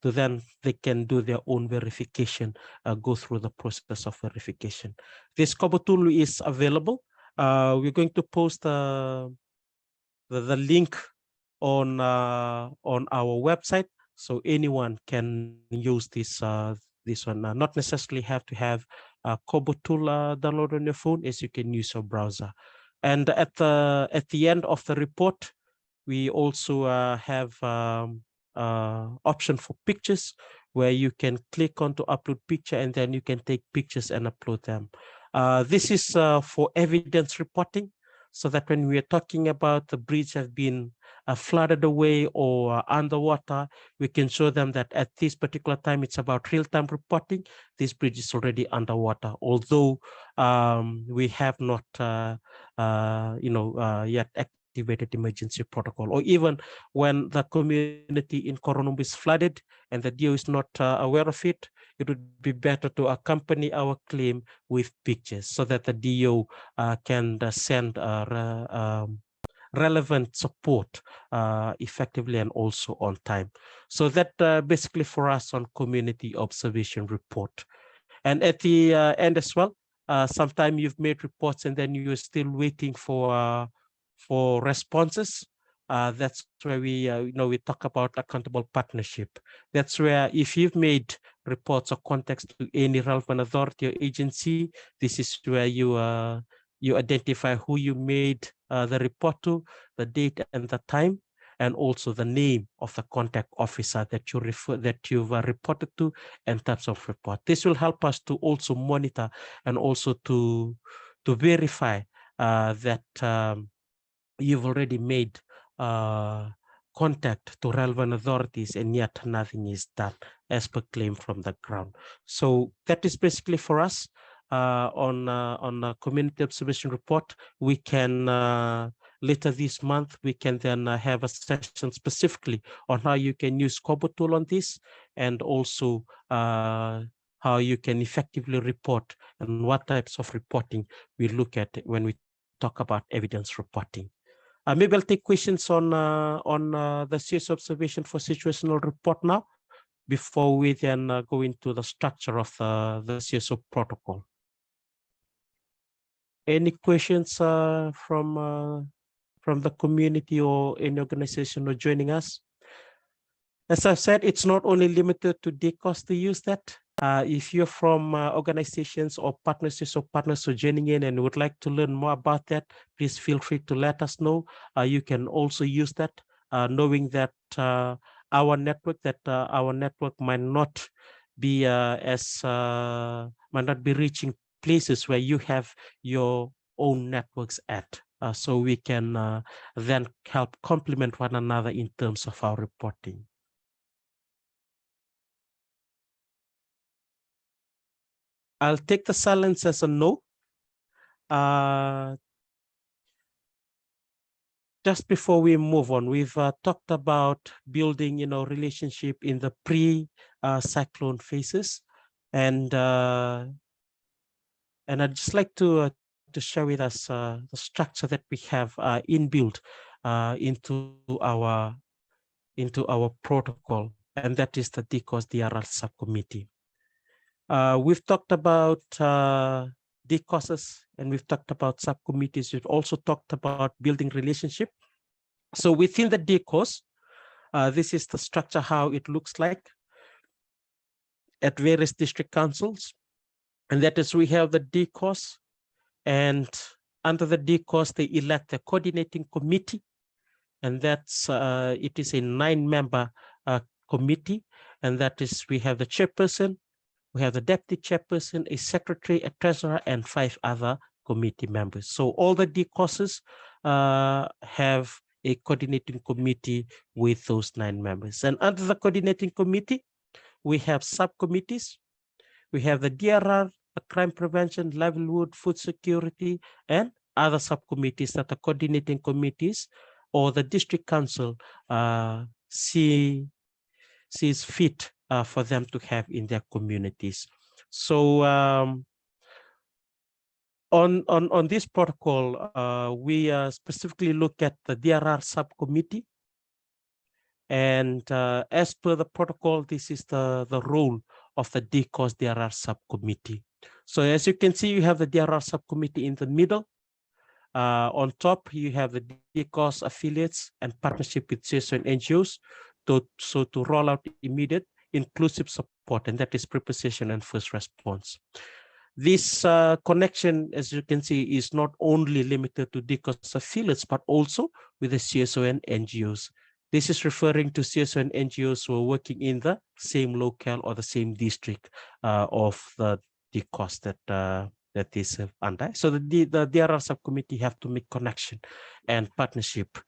then they can do their own verification, go through the process of verification. This Kobo tool is available. We're going to post the link on our website, so anyone can use this one. Not necessarily have to have a Kobo tool download on your phone, as you can use your browser. And at the end of the report, we also have option for pictures, where you can click on to upload picture, and then you can take pictures and upload them. This is for evidence reporting, so that when we are talking about the bridge have been flooded away or underwater, we can show them that at this particular time, it's about real-time reporting. This bridge is already underwater, although we have not yet activated emergency protocol. Or even when the community in Coronum is flooded and the DO is not aware of it, it would be better to accompany our claim with pictures, so that the DO can send relevant support effectively and also on time. So that basically for us on community observation report. And at the end as well, sometime you've made reports and then you're still waiting for responses. That's where we talk about accountable partnership. That's where if you've made reports or contacts to any relevant authority or agency, this is where you identify who you made the report to, the date and the time, and also the name of the contact officer that you've reported to and types of report. This will help us to also monitor and also to verify that you've already made contact to relevant authorities and yet nothing is done as per claim from the ground. So that is basically for us on a community observation report. We can later this month, we can then have a session specifically on how you can use Kobo tool on this, and also how you can effectively report and what types of reporting we look at when we talk about evidence reporting. Maybe I'll take questions on the CS observation for situational report now, before we then go into the structure of the CSO protocol. Any questions from the community or any organization or joining us? As I've said, it's not only limited to DCOS to use that. If you're from organizations or partnerships or partners who are joining in and would like to learn more about that, please feel free to let us know. You can also use that, knowing that our network might not be might not be reaching places where you have your own networks at. So we can then help complement one another in terms of our reporting. I'll take the silence as a no. Just before we move on, we've talked about building, relationship in the pre-cyclone phases, and I'd just like to share with us the structure that we have inbuilt into our protocol, and that is the DCOS DRR subcommittee. We've talked about DCOSs and we've talked about subcommittees. We've also talked about building relationship. So within the DCOS, this is the structure, how it looks like at various district councils. And that is, we have the DCOS, and under the DCOS, they elect a coordinating committee. And that's, it is a 9-member committee. And that is, we have the chairperson, we have the deputy chairperson, a secretary, a treasurer, and 5 other committee members. So all the DCOSs have a coordinating committee with those 9 members. And under the coordinating committee, we have subcommittees. We have the DRR, the crime prevention, livelihood, food security, and other subcommittees that are coordinating committees, or the district council sees fit for them to have in their communities. So on this protocol, we specifically look at the DRR subcommittee. And as per the protocol, this is the role of the DCOS DRR subcommittee. So as you can see, you have the DRR subcommittee in the middle. On top, you have the DCOS affiliates and partnership with CSO and NGOs to roll out immediate inclusive support, and that is preposition and first response. This connection, as you can see, is not only limited to DCOS affiliates, but also with the CSO and NGOs. This is referring to CSO and NGOs who are working in the same locale or the same district of the DCOS that they serve under. So the DRR subcommittee have to make connection and partnership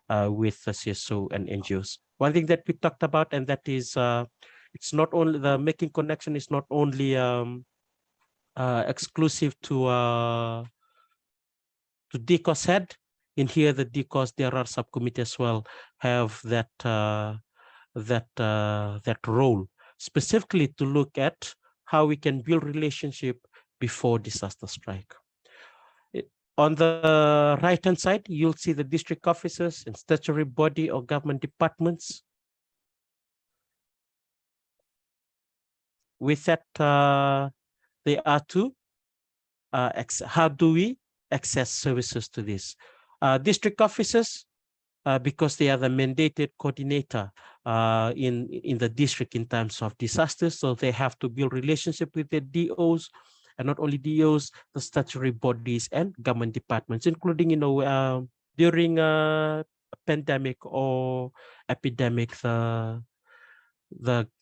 with the CSO and NGOs. One thing that we talked about, and that is, it's not only the making connection is not only exclusive to DCOS head. In here, the DCOS DRR subcommittee as well have that role, specifically to look at how we can build relationship before disaster strike. On the right-hand side, you'll see the district officers and statutory body or government departments. With that, they are to how do we access services to this? District officers, because they are the mandated coordinator in the district in terms of disasters, so they have to build relationship with the DOs, and not only DOs, the statutory bodies and government departments, including, during pandemic or epidemic, the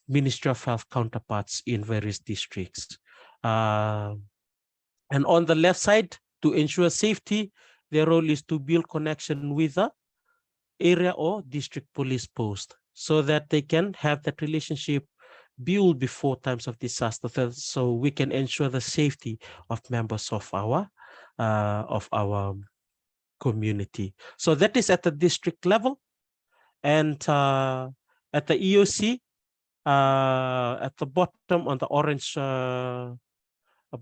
Ministry of Health counterparts in various districts. And on the left side, to ensure safety, their role is to build connection with the area or district police post so that they can have that relationship built before times of disaster, so we can ensure the safety of members of our community. So that is at the district level. And at the EOC, at the bottom on the orange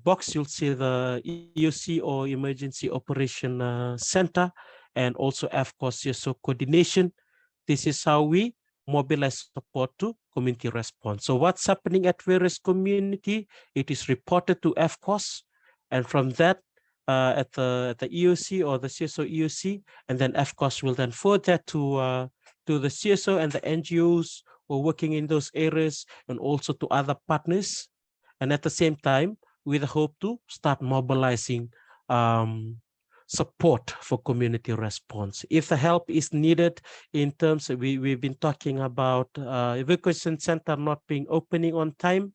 box, you'll see the EOC or Emergency Operation Center, and also AFCOS CSO coordination. This is how we mobilize support to community response. So what's happening at various community, it is reported to AFCOS, and from that, at the EOC or the CSO EOC, and then AFCOS will then forward that to the CSO and the NGOs who are working in those areas, and also to other partners. And at the same time, with the hope to start mobilizing support for community response. If the help is needed in terms of, we've been talking about evacuation center not being opening on time,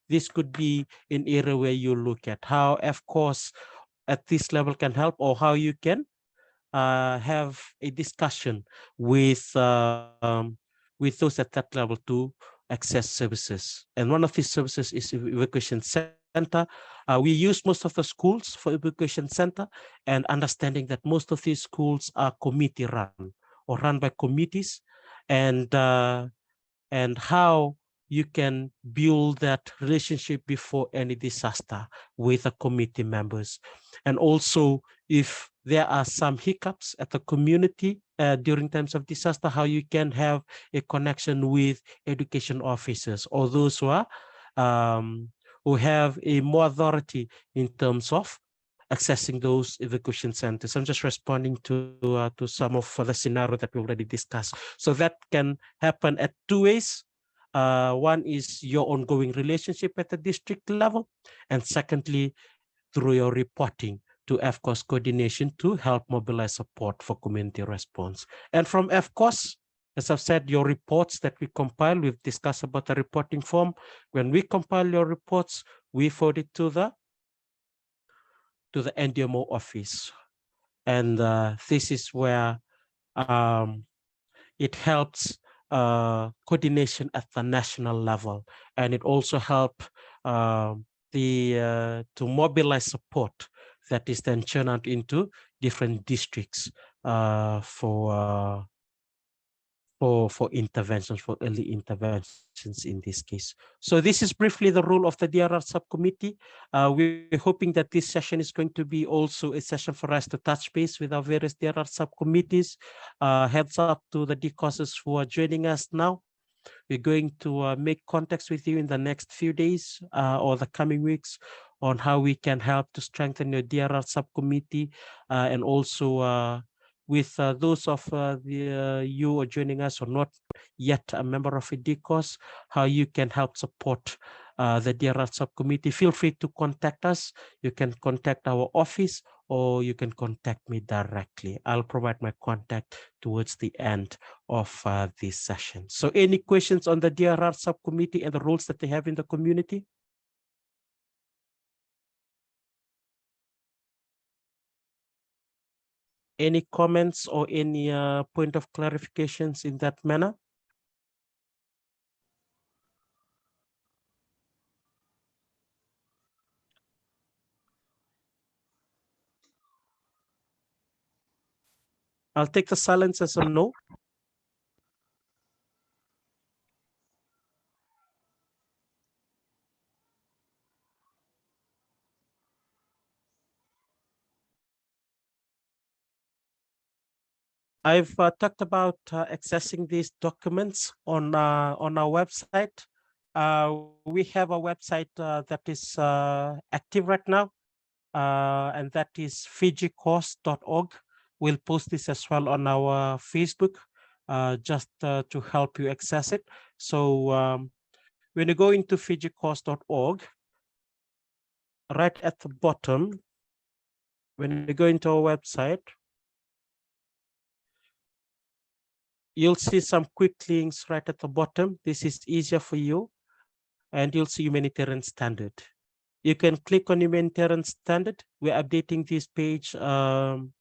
this could be an area where you look at how AFCOS at this level can help, or how you can have a discussion with those at that level to access services. And one of these services is evacuation center. We use most of the schools for evacuation center, and understanding that most of these schools are committee run or run by committees, and how you can build that relationship before any disaster with the committee members. And also, if there are some hiccups at the community during times of disaster, how you can have a connection with education officers or those who are who have a more authority in terms of accessing those evacuation centers. I'm just responding to some of the scenario that we already discussed. So that can happen at two ways. One is your ongoing relationship at the district level, and secondly, through your reporting to AFCOS coordination to help mobilize support for community response. And from AFCOS, as I've said, your reports that we compile, we've discussed about the reporting form. When we compile your reports, we forward it to the NDMO office. And this is where it helps coordination at the national level, and it also helps to mobilize support that is then churned out into different districts for interventions, for early interventions in this case. So this is briefly the role of the DRR subcommittee. We're hoping that this session is going to be also a session for us to touch base with our various DRR subcommittees. Heads up to the DCOSs who are joining us now. We're going to make contacts with you in the next few days or the coming weeks on how we can help to strengthen your DRR subcommittee, and also with those of you are joining us or not yet a member of a DCOS, how you can help support the DRR subcommittee. Feel free to contact us. You can contact our office, or you can contact me directly. I'll provide my contact towards the end of this session. So any questions on the DRR subcommittee and the roles that they have in the community? Any comments or any point of clarifications in that manner? I'll take the silence as a no. I've talked about accessing these documents on our website. We have a website that is active right now, and that is fijicourse.org. We'll post this as well on our Facebook, just to help you access it. So when you go into fijicourse.org, right at the bottom, when you go into our website, you'll see some quick links right at the bottom. This is easier for you. And you'll see humanitarian standard. You can click on humanitarian standard. We're updating this page in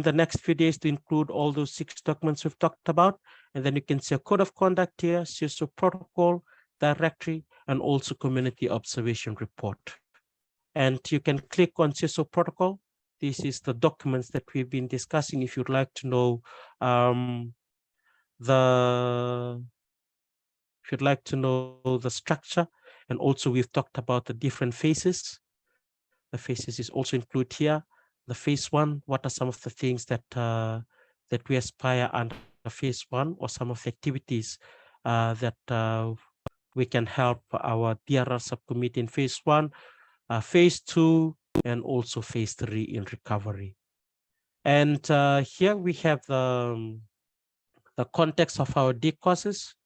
the next few days to include all those 6 documents we've talked about. And then you can see a code of conduct here, CSO protocol, directory, and also community observation report. And you can click on CSO protocol. This is the documents that we've been discussing. If you'd like to know the structure, and also we've talked about the different phases. The phases is also included here. The phase 1, what are some of the things that that we aspire under phase 1, or some of the activities that we can help our DRR subcommittee in phase 1, phase 2, and also phase 3 in recovery. And here we have the context of our D courses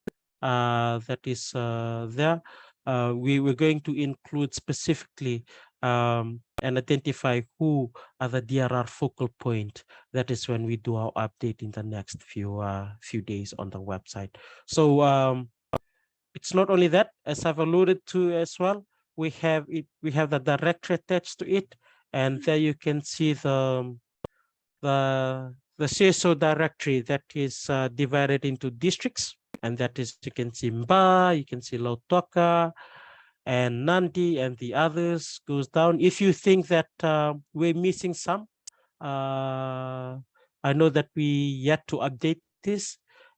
that is there. We were going to include specifically and identify who are the DRR focal point. That is when we do our update in the next few days on the website. So it's not only that, as I've alluded to as well, we have the directory attached to it, and there you can see the CSO directory that is divided into districts, and that is, you can see Mba, you can see Lautoka, and Nandi, and the others goes down. If you think that we're missing some, I know that we yet to update this.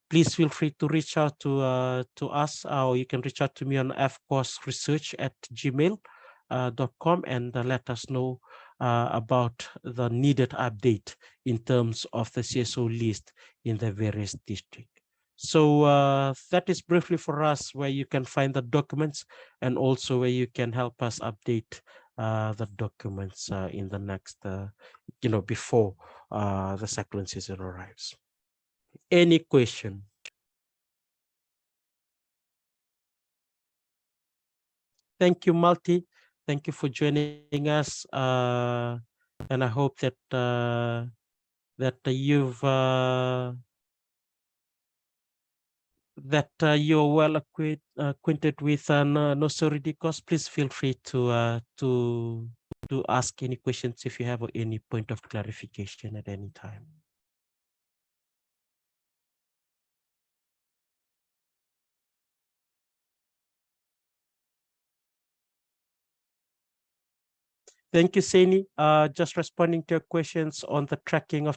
Please feel free to reach out to us, or you can reach out to me on fcourseresearch@gmail.com and let us know about the needed update in terms of the CSO list in the various districts. So that is briefly for us where you can find the documents, and also where you can help us update the documents in the next, before the cyclone season arrives. Any question? Thank you, Malti. Thank you for joining us. And I hope that you're well acquainted with Nosoridikos. Please feel free to ask any questions if you have any point of clarification at any time. Thank you, Saini. Just responding to your questions on the tracking a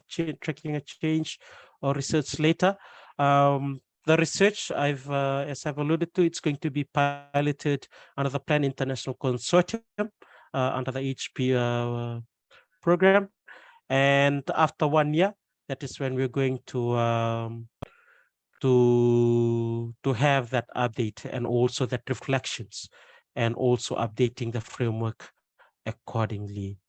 change or research later. The research, as I've alluded to, it's going to be piloted under the Plan International Consortium under the HP program. And after 1 year, that is when we're going to have that update, and also that reflections, and also updating the framework accordingly.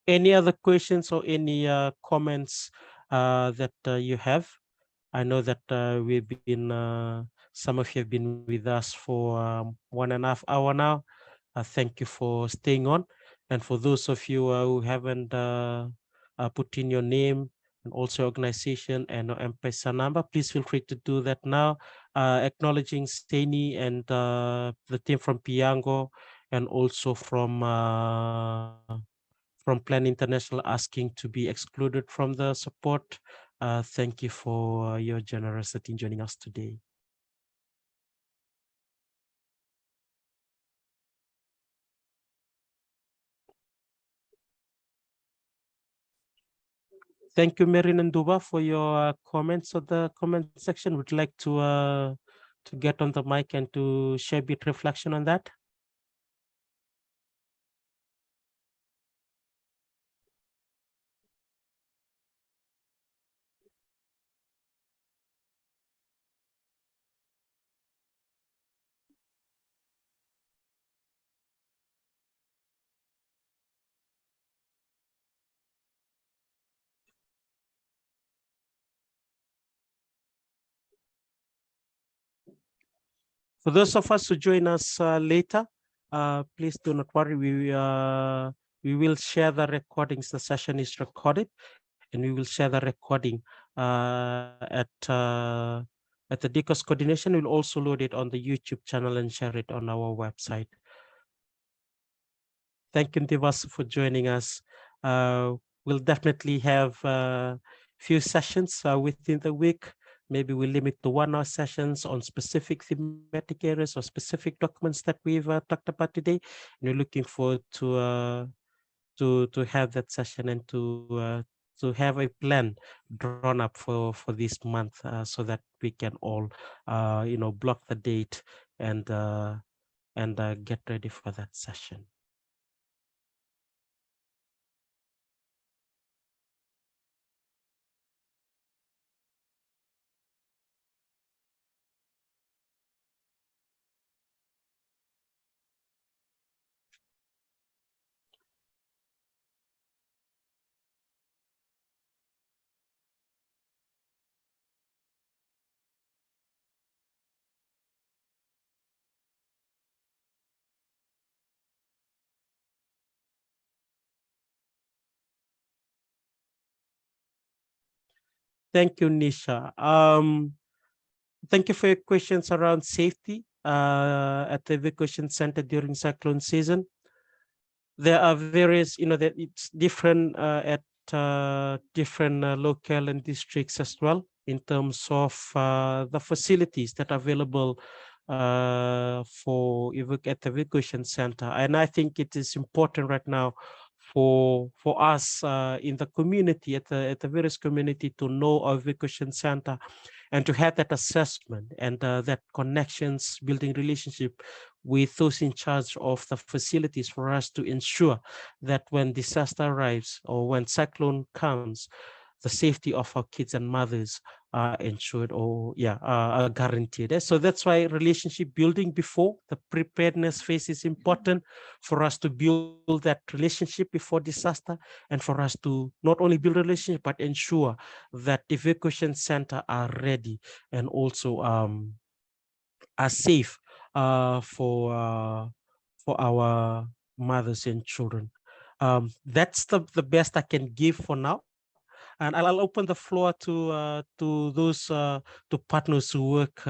Any other questions or any comments that you have? I know that we've been, some of you have been with us for 1.5 hours now. Thank you for staying on. And for those of you who haven't put in your name and also organization and M-Pesa number, please feel free to do that now. Acknowledging Steny and the team from Piango, and also from Plan International asking to be excluded from the support. Thank you for your generosity in joining us today. Thank you, Merin and Duba, for your comments on the comment section. Would like to get on the mic and to share a bit reflection on that. For those of us who join us later, please do not worry. We will share the recordings. The session is recorded, and we will share the recording at the DCOS coordination. We'll also load it on the YouTube channel and share it on our website. Thank you, Ndivas, for joining us. We'll definitely have a few sessions within the week. Maybe we'll limit to 1 hour sessions on specific thematic areas or specific documents that we've talked about today. And we're looking forward to have that session and to have a plan drawn up for this month, so that we can all block the date and get ready for that session. Thank you, Nisha. Thank you for your questions around safety at the evacuation center during cyclone season. There are various, that it's different at different local and districts as well in terms of the facilities that are available at the evacuation center. And I think it is important right now for us in the community, at the various community, to know our evacuation center and to have that assessment and that connections, building relationship with those in charge of the facilities for us to ensure that when disaster arrives or when cyclone comes, the safety of our kids and mothers are ensured or are guaranteed. So that's why relationship building before the preparedness phase is important, for us to build that relationship before disaster, and for us to not only build a relationship but ensure that evacuation center are ready and also are safe for our mothers and children. That's the best I can give for now. And I'll open the floor to those to partners who work,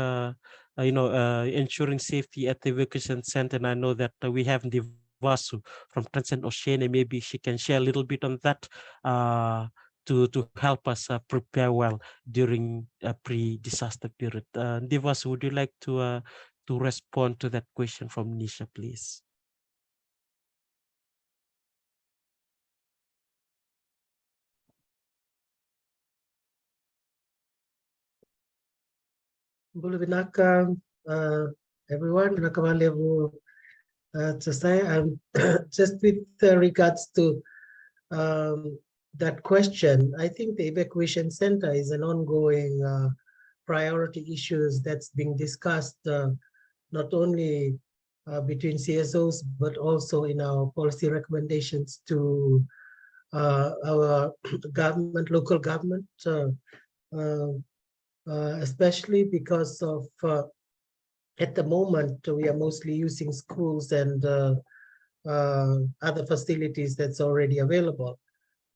ensuring safety at the evacuation center. And I know that we have Ndivasu from Transcend Oceania. Maybe she can share a little bit on that to help us prepare well during a pre-disaster period. Ndivasu, would you like to respond to that question from Nisha, please? Bulubinaka, everyone, Nakamalevu to say, just with regards to that question, I think the evacuation center is an ongoing priority issues that's being discussed not only between CSOs, but also in our policy recommendations to our government, local government, especially because of at the moment we are mostly using schools and other facilities that's already available,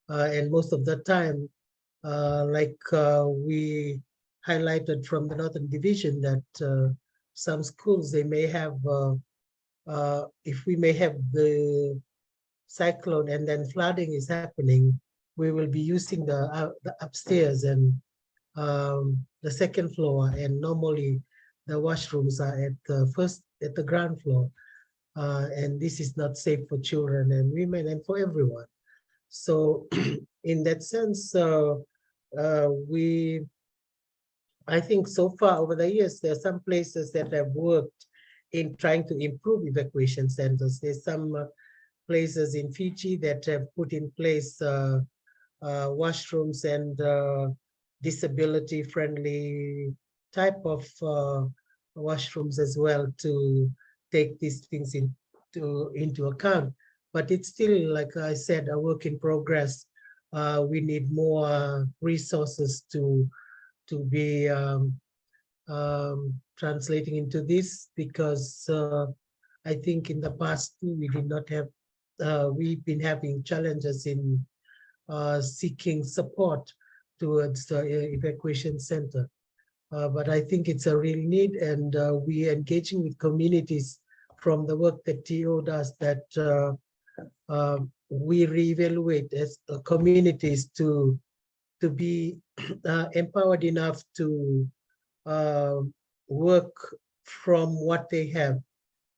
and most of the time, like we highlighted from the Northern Division, that some schools, they may have if we may have the cyclone and then flooding is happening, we will be using the upstairs and the second floor, and normally the washrooms are at the ground floor, and this is not safe for children and women and for everyone. So in that sense, I think so far over the years, there are some places that have worked in trying to improve evacuation centers. There's some places in Fiji that have put in place washrooms and disability-friendly type of washrooms as well, to take these things into account. But it's still, like I said, a work in progress. We need more resources to be translating into this, because I think in the past we did not have, we've been having challenges in seeking support towards the evacuation center. But I think it's a real need, and we are engaging with communities from the work that TO does, that we reevaluate as communities to be empowered enough to work from what they have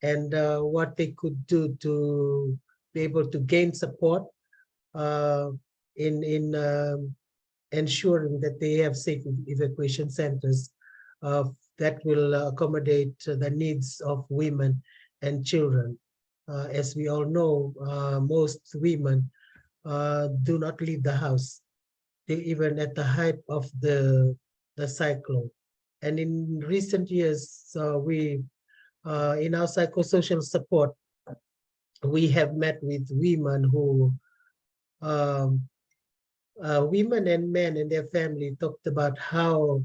and what they could do to be able to gain support in ensuring that they have safe evacuation centers that will accommodate the needs of women and children. As we all know, most women do not leave the house, even at the height of the cyclone. And in recent years, we in our psychosocial support, we have met with women who women and men and their family talked about how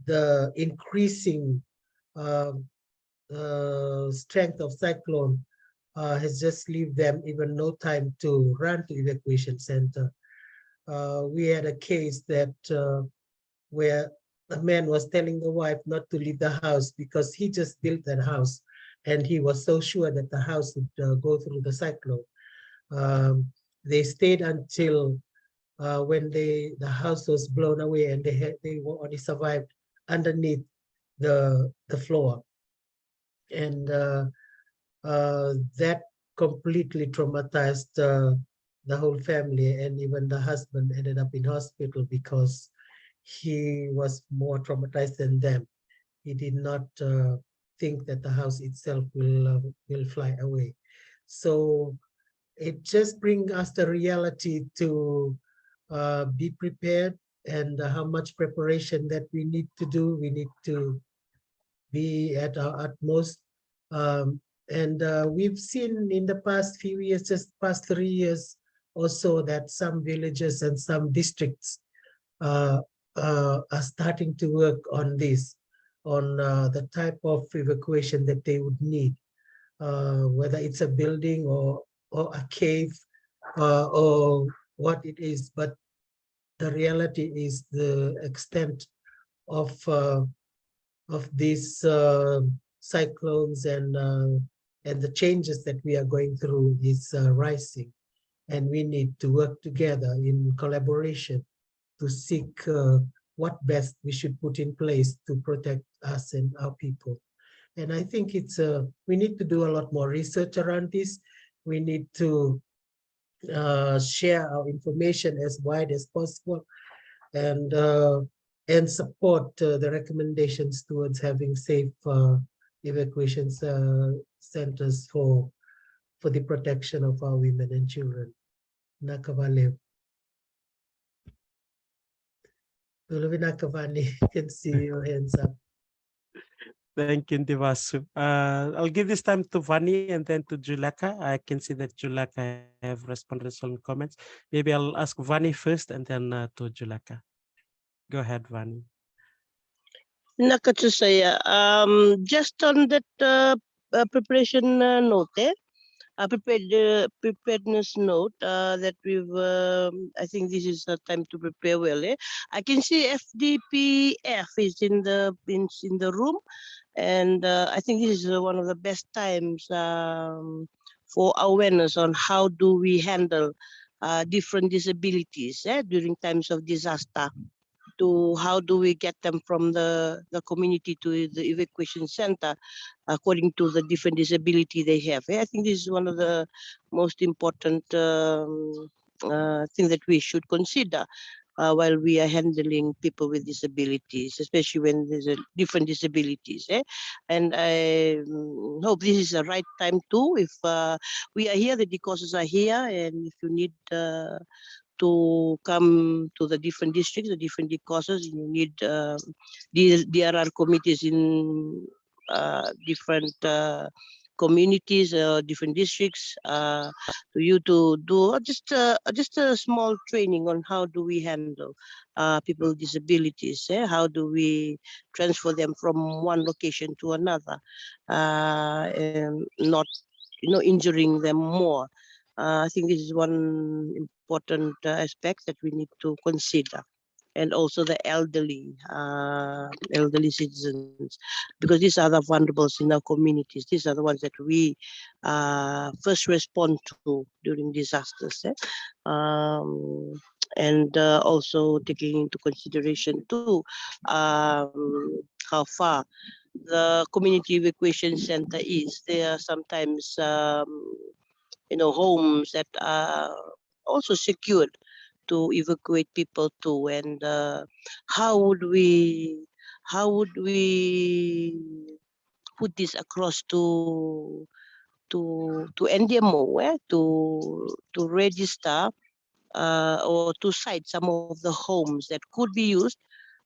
the increasing strength of cyclone has just leave them even no time to run to evacuation center. We had a case that where a man was telling the wife not to leave the house because he just built that house and he was so sure that the house would go through the cyclone. They stayed until when the house was blown away and they only survived underneath the floor. And that completely traumatized the whole family, and even the husband ended up in hospital because he was more traumatized than them. He did not think that the house itself will fly away. So it just brings us the reality to be prepared, and how much preparation that we need to do. We need to be at our utmost. And we've seen in the past few years, just past 3 years or so, that some villages and some districts are starting to work on this, on the type of evacuation that they would need, whether it's a building or a cave or what it is. But the reality is the extent of these cyclones and the changes that we are going through is rising, and we need to work together in collaboration to seek what best we should put in place to protect us and our people. And I think it's we need to do a lot more research around this. We need to share our information as wide as possible, and support the recommendations towards having safe evacuation centers for the protection of our women and children. Nakavale. Nakavani, you can see your hands up. Thank you, Devasu. I'll give this time to Vani and then to Julaka. I can see that Julaka have responded to some comments. Maybe I'll ask Vani first and then to Julaka. Go ahead, Vani. Nakatusaya, just on that preparation note, preparedness note that we've, I think this is the time to prepare well. I can see FDPF is in the room, and I think this is one of the best times for awareness on how do we handle different disabilities during times of disaster. To how do we get them from the community to the evacuation center according to the different disability they have. I think this is one of the most important things that we should consider while we are handling people with disabilities, especially when there's different disabilities. And I hope this is the right time too. If we are here, the DCOSs are here, and if you need to come to the different districts, the different DCOSs, you need DRR committees in different communities, different districts, to you to do just a small training on how do we handle people with disabilities. How do we transfer them from one location to another, and not injuring them more. I think this is one important aspects that we need to consider. And also the elderly citizens, because these are the vulnerables in our communities. These are the ones that we first respond to during disasters. And also taking into consideration too how far the community evacuation center is. There are sometimes homes that are also secured to evacuate people to, and how would we put this across to NDMO, to register or to cite some of the homes that could be used,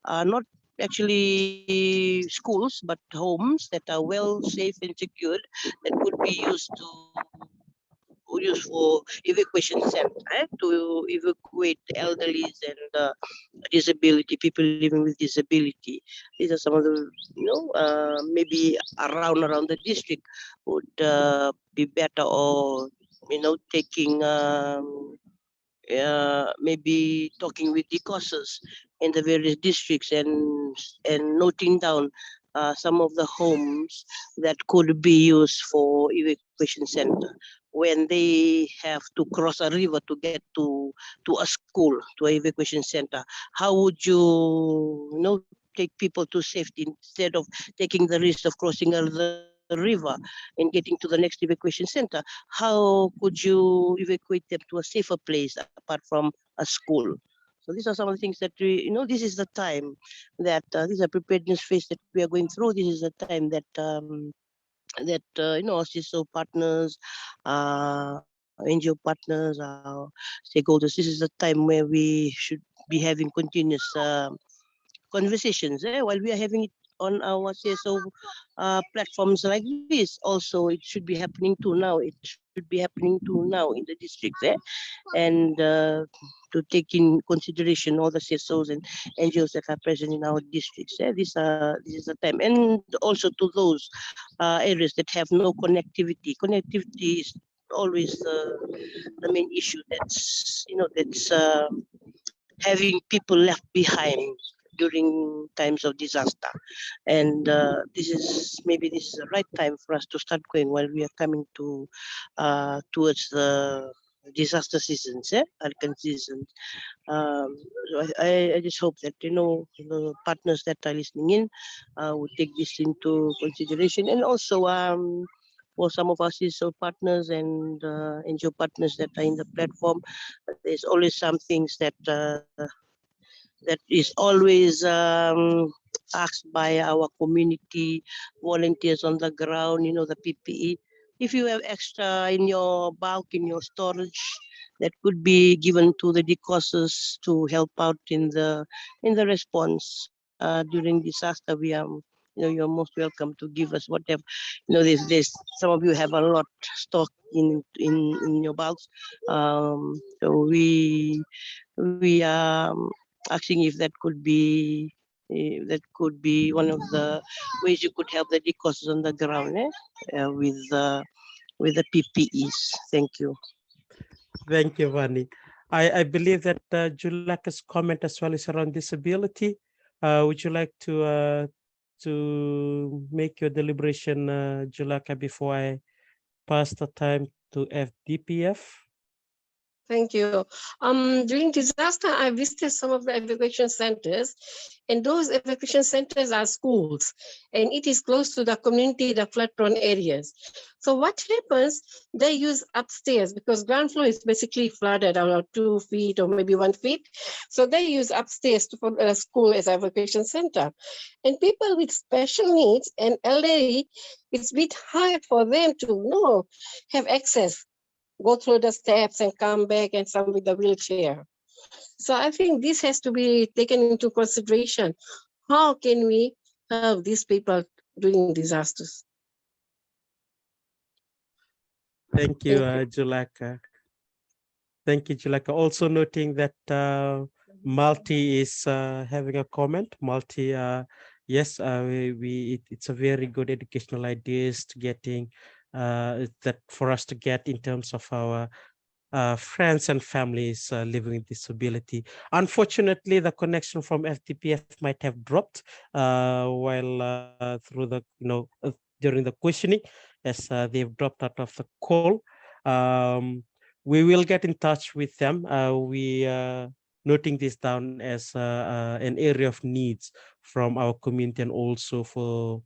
not actually schools, but homes that are well, safe, and secured, that could be used for evacuation center, to evacuate elderlies and disability, people living with disability. These are some of the, maybe around the district would be better, or taking maybe talking with the causes in the various districts, and noting down some of the homes that could be used for evacuation center when they have to cross a river to get to a school, to an evacuation center. How would you, take people to safety instead of taking the risk of crossing the river and getting to the next evacuation center? How could you evacuate them to a safer place apart from a school? So these are some of the things that this is the time that these are preparedness phase that we are going through. This is the time that our CISO partners, NGO partners, our stakeholders. This is the time where we should be having continuous conversations while we are having it on our CSO platforms like this. Also, it should be happening too now. It should be happening too now in the districts, and to take in consideration all the CSOs and NGOs that are present in our districts. This is the time, and also to those areas that have no connectivity. Connectivity is always the main issue. That's having people left behind during times of disaster. And maybe this is the right time for us to start going while we are coming towards the disaster seasons, hurricane seasons. So I just hope that the partners that are listening in would take this into consideration, and also for some of our CISO partners and NGO partners that are in the platform, there's always some things that is always asked by our community volunteers on the ground, the PPE. If you have extra in your bulk, in your storage, that could be given to the decauses to help out in the response during disaster. We are, you're most welcome to give us whatever. There's some of you have a lot stock in your bulks. So we are asking if that could be one of the ways you could help the decauses on the ground with the PPEs. Thank you. Thank you, Vani. I believe that Julaka's comment as well is around disability. Would you like to make your deliberation, Julaka, before I pass the time to FDPF? Thank you. During disaster, I visited some of the evacuation centers, and those evacuation centers are schools, and it is close to the community, the flood-prone areas. So what happens, they use upstairs because ground floor is basically flooded around 2 feet or maybe 1 feet. So they use upstairs for a school as an evacuation center. And people with special needs and elderly, it's a bit hard for them to have access, go through the steps and come back, and some with the wheelchair. So I think this has to be taken into consideration. How can we help these people during disasters? Thank you, Julaka. Thank you, Julaka. Also noting that Malti is having a comment. Malti, yes, it's a very good educational ideas to getting that for us to get in terms of our friends and families living with disability. Unfortunately, the connection from LTPF might have dropped while through the during the questioning, as they've dropped out of the call. We will get in touch with them. We noting this down as an area of needs from our community, and also for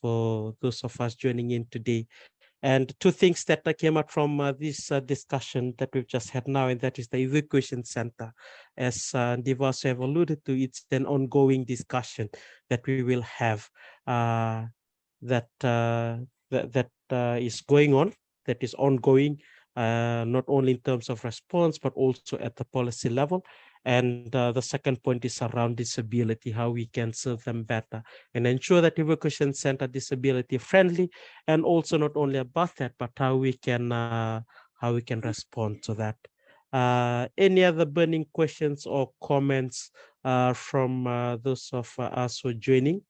those of us joining in today. And two things that came out from this discussion that we've just had now, and that is the evacuation center. As Divas have alluded to, it's an ongoing discussion that we will have that is going on, that is ongoing, not only in terms of response, but also at the policy level. And the second point is around disability, how we can serve them better and ensure that evacuation center disability friendly, and also not only about that, but how we can respond to that. Any other burning questions or comments from those of us who are joining?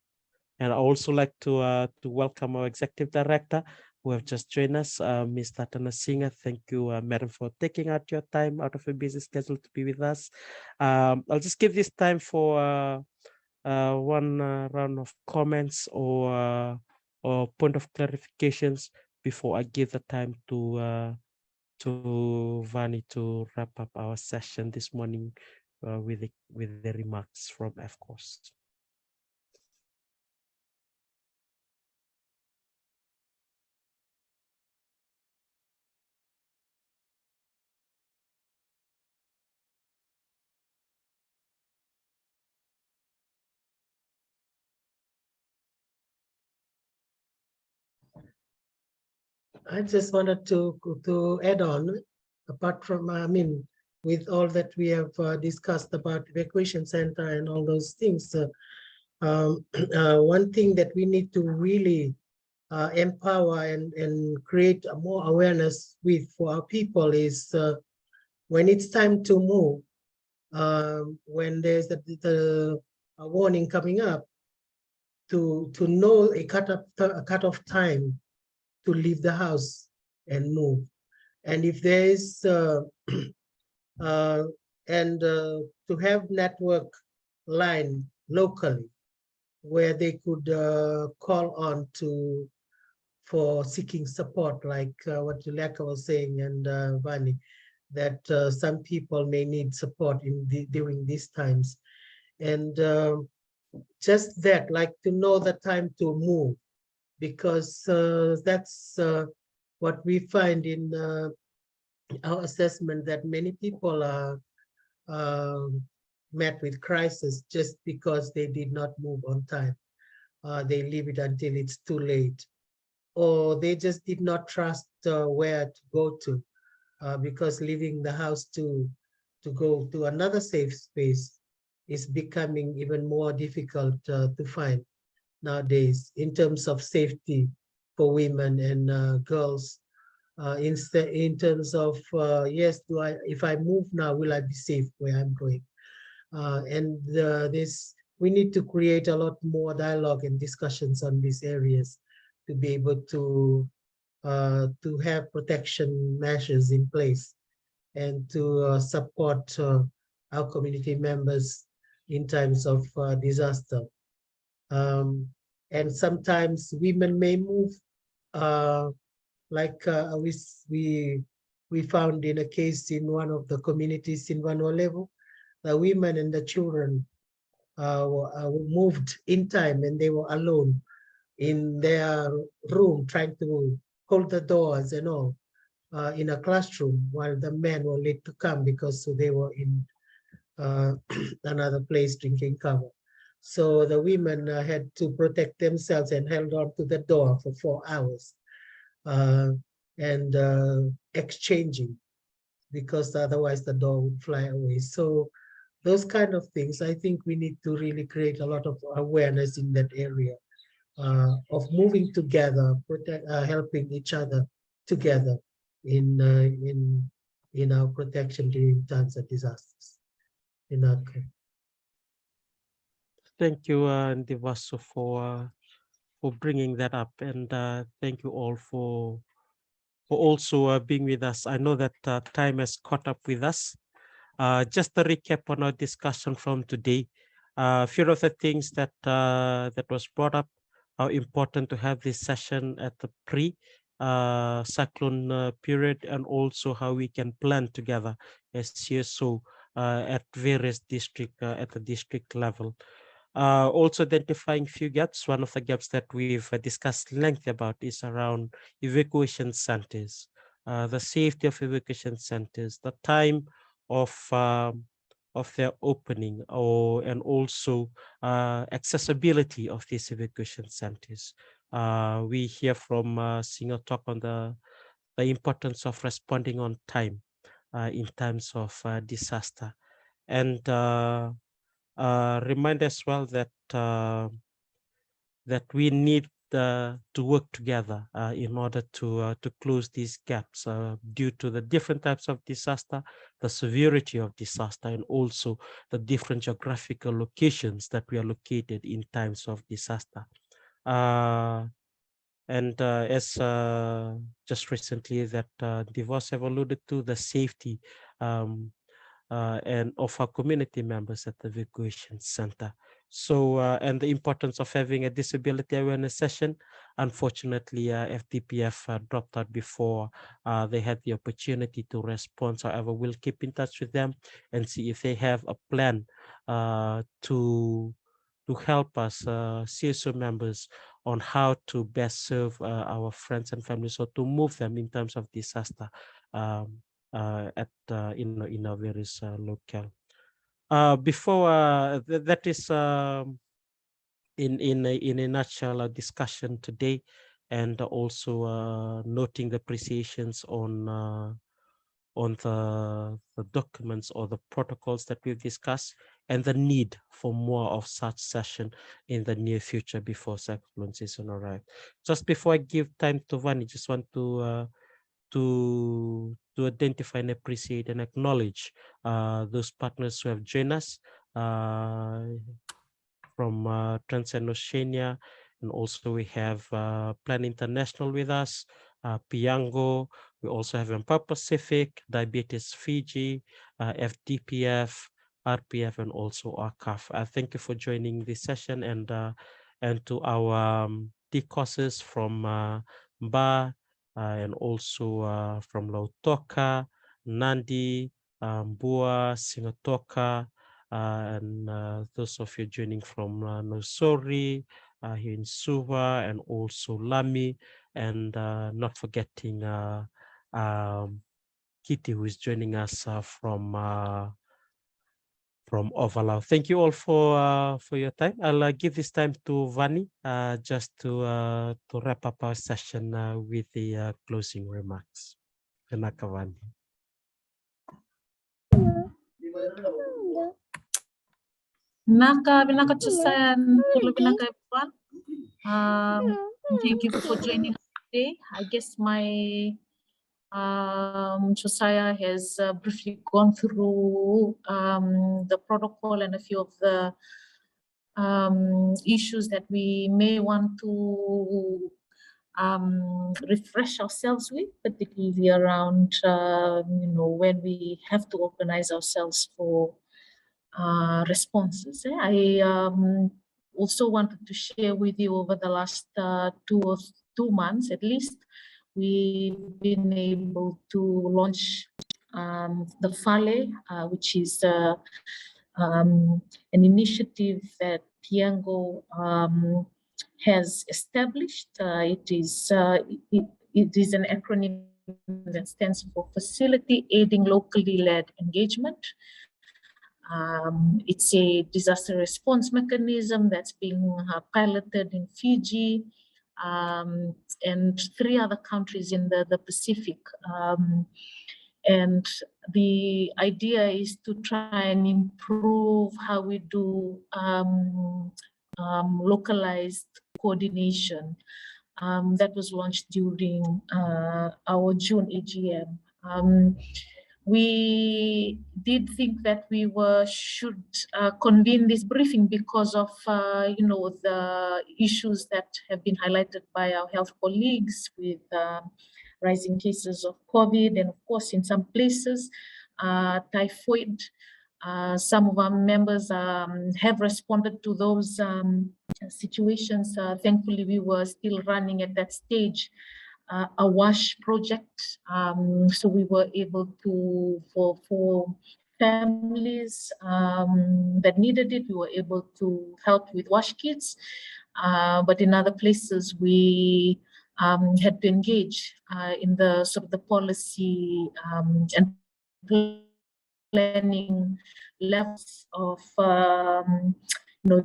And I also like to welcome our executive director who have just joined us, Ms. Tatana Singh. Thank you, Madam, for taking out your time out of a busy schedule to be with us. I'll just give this time for one round of comments or point of clarifications before I give the time to Vani to wrap up our session this morning with the remarks from FCOS. I just wanted to add on, apart from, with all that we have discussed about evacuation center and all those things, one thing that we need to really empower and create more awareness with for our people is when it's time to move, when there's a warning coming up, to know a cut-off time to leave the house and move. And if there is, to have network line locally where they could call on for seeking support, like what Juleka was saying, and Vani, that some people may need support during these times. And just that, like to know the time to move, because that's what we find in our assessment, that many people are met with crisis just because they did not move on time. They leave it until it's too late, or they just did not trust where to go to, because leaving the house to go to another safe space is becoming even more difficult to find nowadays in terms of safety for women and girls. In terms of yes, if I move now, will I be safe where I'm going? We need to create a lot more dialogue and discussions on these areas to be able to have protection measures in place and to support our community members in times of disaster. And sometimes women may move, like we found in a case in one of the communities in Vanuatu. The women and the children were moved in time, and they were alone in their room trying to hold the doors and all in a classroom, while the men were late to come because they were in another place drinking cover. So the women had to protect themselves and held on to the door for 4 hours and exchanging, because otherwise the door would fly away. So those kind of things, I think we need to really create a lot of awareness in that area of moving together, helping each other together in our protection during times of disasters. Thank you, Ndivaso, for bringing that up, and thank you all for for also being with us. I know that time has caught up with us. Just a recap on our discussion from today. A few of the things that that was brought up, how important to have this session at the pre-cyclone period, and also how we can plan together as CSO at various district at the district level. Also identifying few gaps. One of the gaps that we've discussed length about is around evacuation centers, the safety of evacuation centers, the time of their opening, and also accessibility of these evacuation centers. We hear from Singer talk on the importance of responding on time in times of disaster, and remind as well that that we need to work together in order to close these gaps due to the different types of disaster, the severity of disaster, and also the different geographical locations that we are located in times of disaster. And as just recently that Divorce have alluded to, the safety and of our community members at the evacuation center. So, and the importance of having a disability awareness session. Unfortunately, FDPF dropped out before they had the opportunity to respond. However, we'll keep in touch with them and see if they have a plan to help us CSO members on how to best serve our friends and families, or to move them in terms of disaster at in our various locale. Before that is in a nutshell a discussion today, and also noting the appreciations on the documents or the protocols that we've discussed, and the need for more of such session in the near future before cyclone season arrive. Just before I give time to Vani, just want to identify and appreciate and acknowledge those partners who have joined us from Transoceania, and also we have Plan International with us, Piango. We also have Empower Pacific, Diabetes Fiji, FDPF, RPF, and also ARCAF. Thank you for joining this session, and to our DCOSs from Ba, and also from Lautoka, Nandi, Bua, Singatoka, and those of you joining from Nosori, here in Suva, and also Lami, and not forgetting Kitty, who is joining us from Ovalau. Thank you all for your time. I'll give this time to Vani just to wrap up our session with the closing remarks. Kenaka Vani. Binaka Chusan, Binaka everyone. Thank you for joining us today. I guess my Josiah has briefly gone through the protocol and a few of the issues that we may want to refresh ourselves with, particularly around when we have to organize ourselves for responses. I also wanted to share with you over the last 2 months at least, we've been able to launch the FALE, which is an initiative that Piango has established. It is an acronym that stands for Facility Aiding Locally Led Engagement. It's a disaster response mechanism that's being piloted in Fiji and 3 other countries in the Pacific. And the idea is to try and improve how we do localized coordination. That was launched during our June AGM. We did think that we should convene this briefing because of the issues that have been highlighted by our health colleagues with rising cases of COVID, and of course, in some places, typhoid. Some of our members have responded to those situations. Thankfully, we were still running at that stage a WASH project. So we were able to, for families that needed it, we were able to help with WASH kits. But in other places, we had to engage in the sort of the policy and planning levels of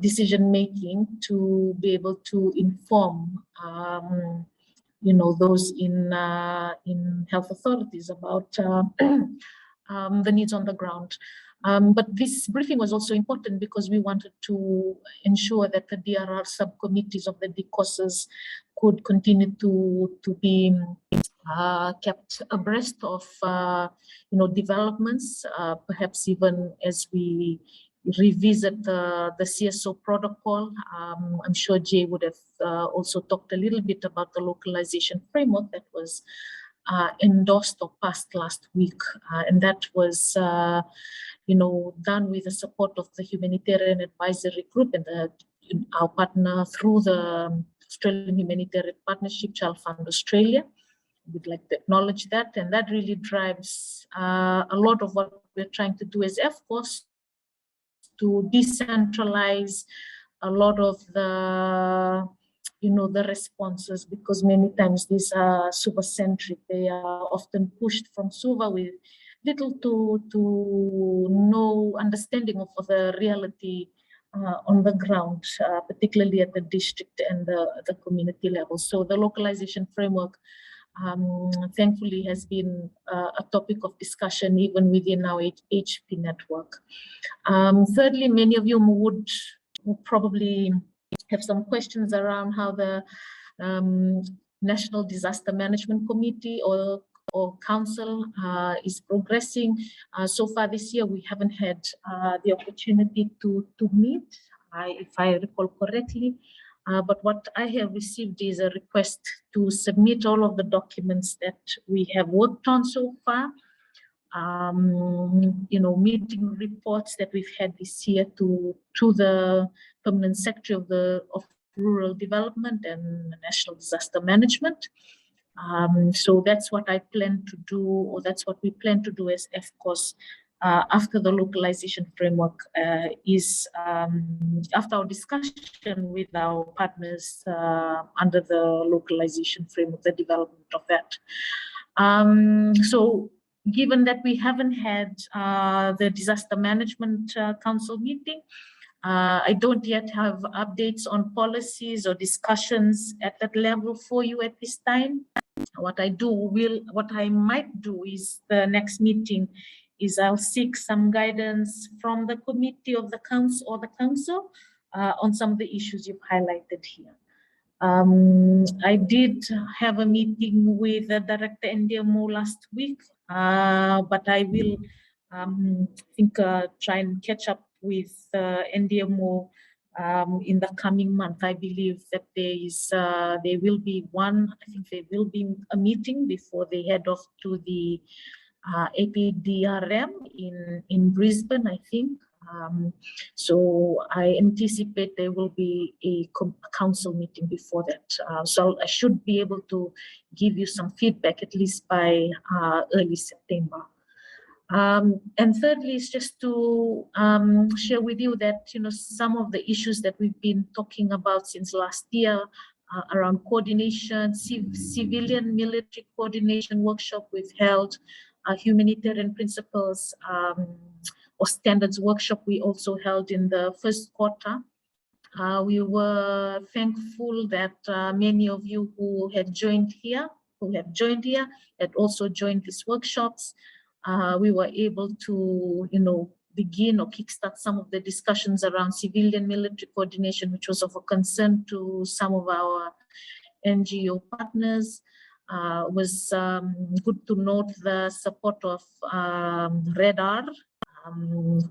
decision making to be able to inform those in health authorities about the needs on the ground. But this briefing was also important because we wanted to ensure that the DRR subcommittees of the DCOSs could continue to be kept abreast of developments, perhaps even as we revisit the CSO protocol. I'm sure Jay would have also talked a little bit about the localization framework that was endorsed or passed last week, and that was done with the support of the Humanitarian Advisory Group and our partner through the Australian Humanitarian Partnership, Child Fund Australia. We'd like to acknowledge that, and that really drives a lot of what we're trying to do as FCOS, to decentralize a lot of the the responses, because many times these are Suva-centric. They are often pushed from Suva with little to no understanding of the reality on the ground, particularly at the district and the community level. So the localization framework thankfully has been a topic of discussion even within our HP network. Thirdly, many of you would probably have some questions around how the National Disaster Management Committee or Council is progressing. So far this year, we haven't had the opportunity to meet, if I recall correctly. But what I have received is a request to submit all of the documents that we have worked on so far. Meeting reports that we've had this year to the Permanent Secretary of Rural Development and National Disaster Management. So that's what I plan to do, or that's what we plan to do as FCOS after the localization framework is after our discussion with our partners under the localization framework, the development of that. So given that we haven't had the Disaster Management Council meeting, I don't yet have updates on policies or discussions at that level for you at this time. What I might do is the next meeting is I'll seek some guidance from the committee of the council or the council on some of the issues you've highlighted here. I did have a meeting with the Director NDMO last week, but I will try and catch up with NDMO in the coming month. I believe that there will be a meeting before they head off to the APDRM in Brisbane, I think. So I anticipate there will be a council meeting before that. So I should be able to give you some feedback at least by early September. And thirdly is just to share with you that some of the issues that we've been talking about since last year around coordination, civilian military coordination workshop we've held, humanitarian principles or standards workshop we also held in the first quarter. We were thankful that many of you who have joined here had also joined these workshops. We were able to, begin or kickstart some of the discussions around civilian military coordination, which was of a concern to some of our NGO partners. Was good to note the support of REDAR,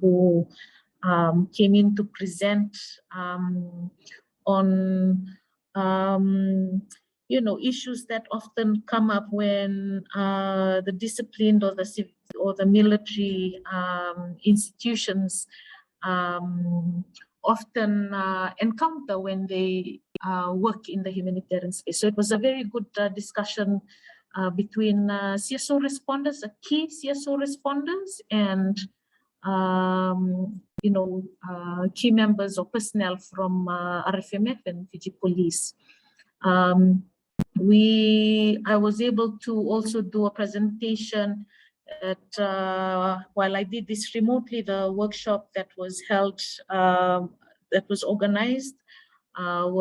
who came in to present on issues that often come up when the disciplined or the military institutions often encounter when they work in the humanitarian space. So it was a very good discussion between CSO responders, key CSO responders, and key members or personnel from RFMF and Fiji Police. I was able to also do a presentation at, while I did this remotely, the workshop that was held, that was organized, it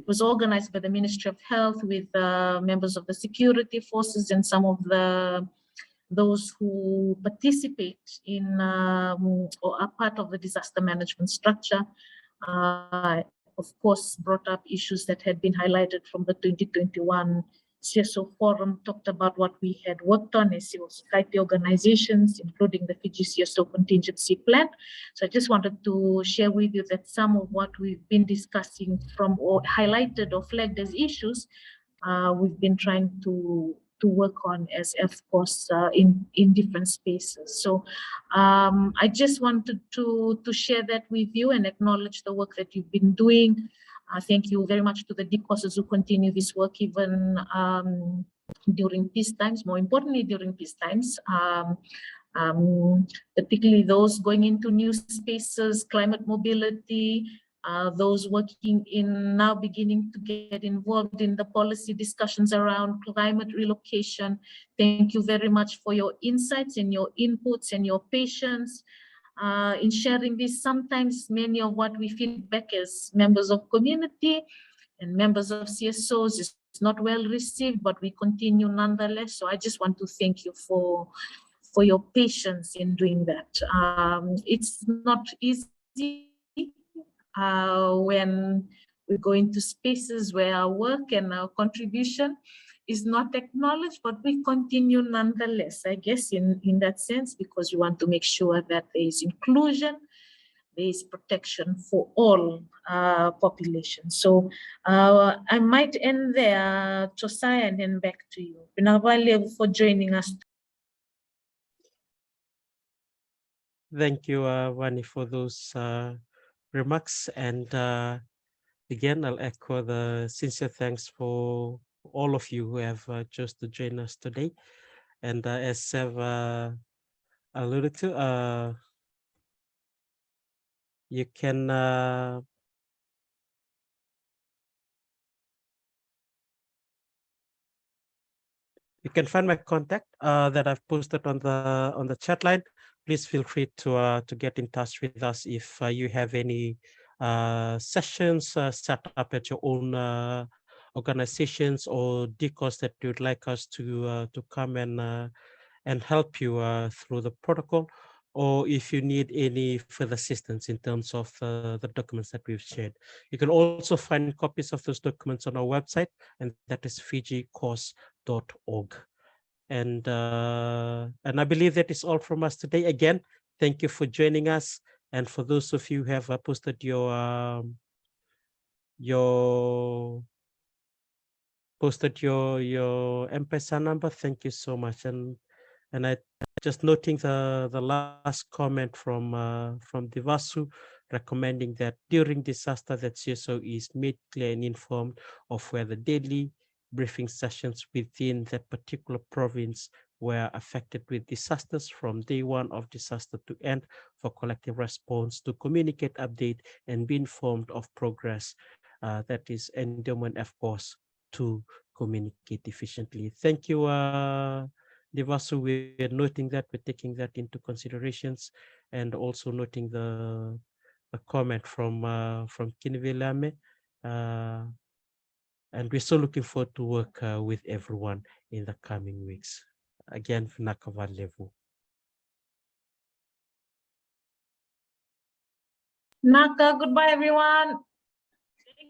was organized by the Ministry of Health with members of the security forces and some of those who participate in or are part of the disaster management structure. Of course, brought up issues that had been highlighted from the 2021 CSO forum, talked about what we had worked on as civil society organizations, including the Fiji CSO contingency plan. So I just wanted to share with you that some of what we've been discussing from or highlighted or flagged as issues, we've been trying to work on as, of course, in different spaces. So I just wanted to share that with you and acknowledge the work that you've been doing. Thank you very much to the DCOSs who continue this work even during peace times, more importantly during peace times, particularly those going into new spaces, climate mobility, those working in now beginning to get involved in the policy discussions around climate relocation. Thank you very much for your insights and your inputs and your patience in sharing this. Sometimes many of what we feedback as members of community and members of CSOs is not well received, but we continue nonetheless. So I just want to thank you for your patience in doing that. It's not easy when we go into spaces where our work and our contribution is not acknowledged, but we continue nonetheless, I guess, in that sense, because we want to make sure that there is inclusion, there is protection for all populations. So I might end there, Josiah, and then back to you. Pinavale for joining us. Thank you, Wani, for those remarks. And again, I'll echo the sincere thanks for all of you who have chose to join us today. And as Sev alluded to, you can find my contact that I've posted on the chat line. Please feel free to get in touch with us if you have any sessions set up at your own organizations or DCOS that you'd like us to come and help you through the protocol, or if you need any further assistance in terms of the documents that we've shared. You can also find copies of those documents on our website, and that is fijicos.org. And I believe that is all from us today. Again, thank you for joining us. And for those of you who have posted your M-Pesa number, thank you so much. And I just noting the last comment from Devasu, recommending that during disaster that CSO is made clear and informed of where the daily briefing sessions within that particular province were affected with disasters from day one of disaster to end, for collective response, to communicate, update, and be informed of progress. That is endowment, of course, to communicate efficiently. Thank you, Devasu. We're noting that, we're taking that into considerations, and also noting the comment from Kinivelame. And we're so looking forward to work with everyone in the coming weeks. Again, Nakavalevu. Naka, goodbye, everyone.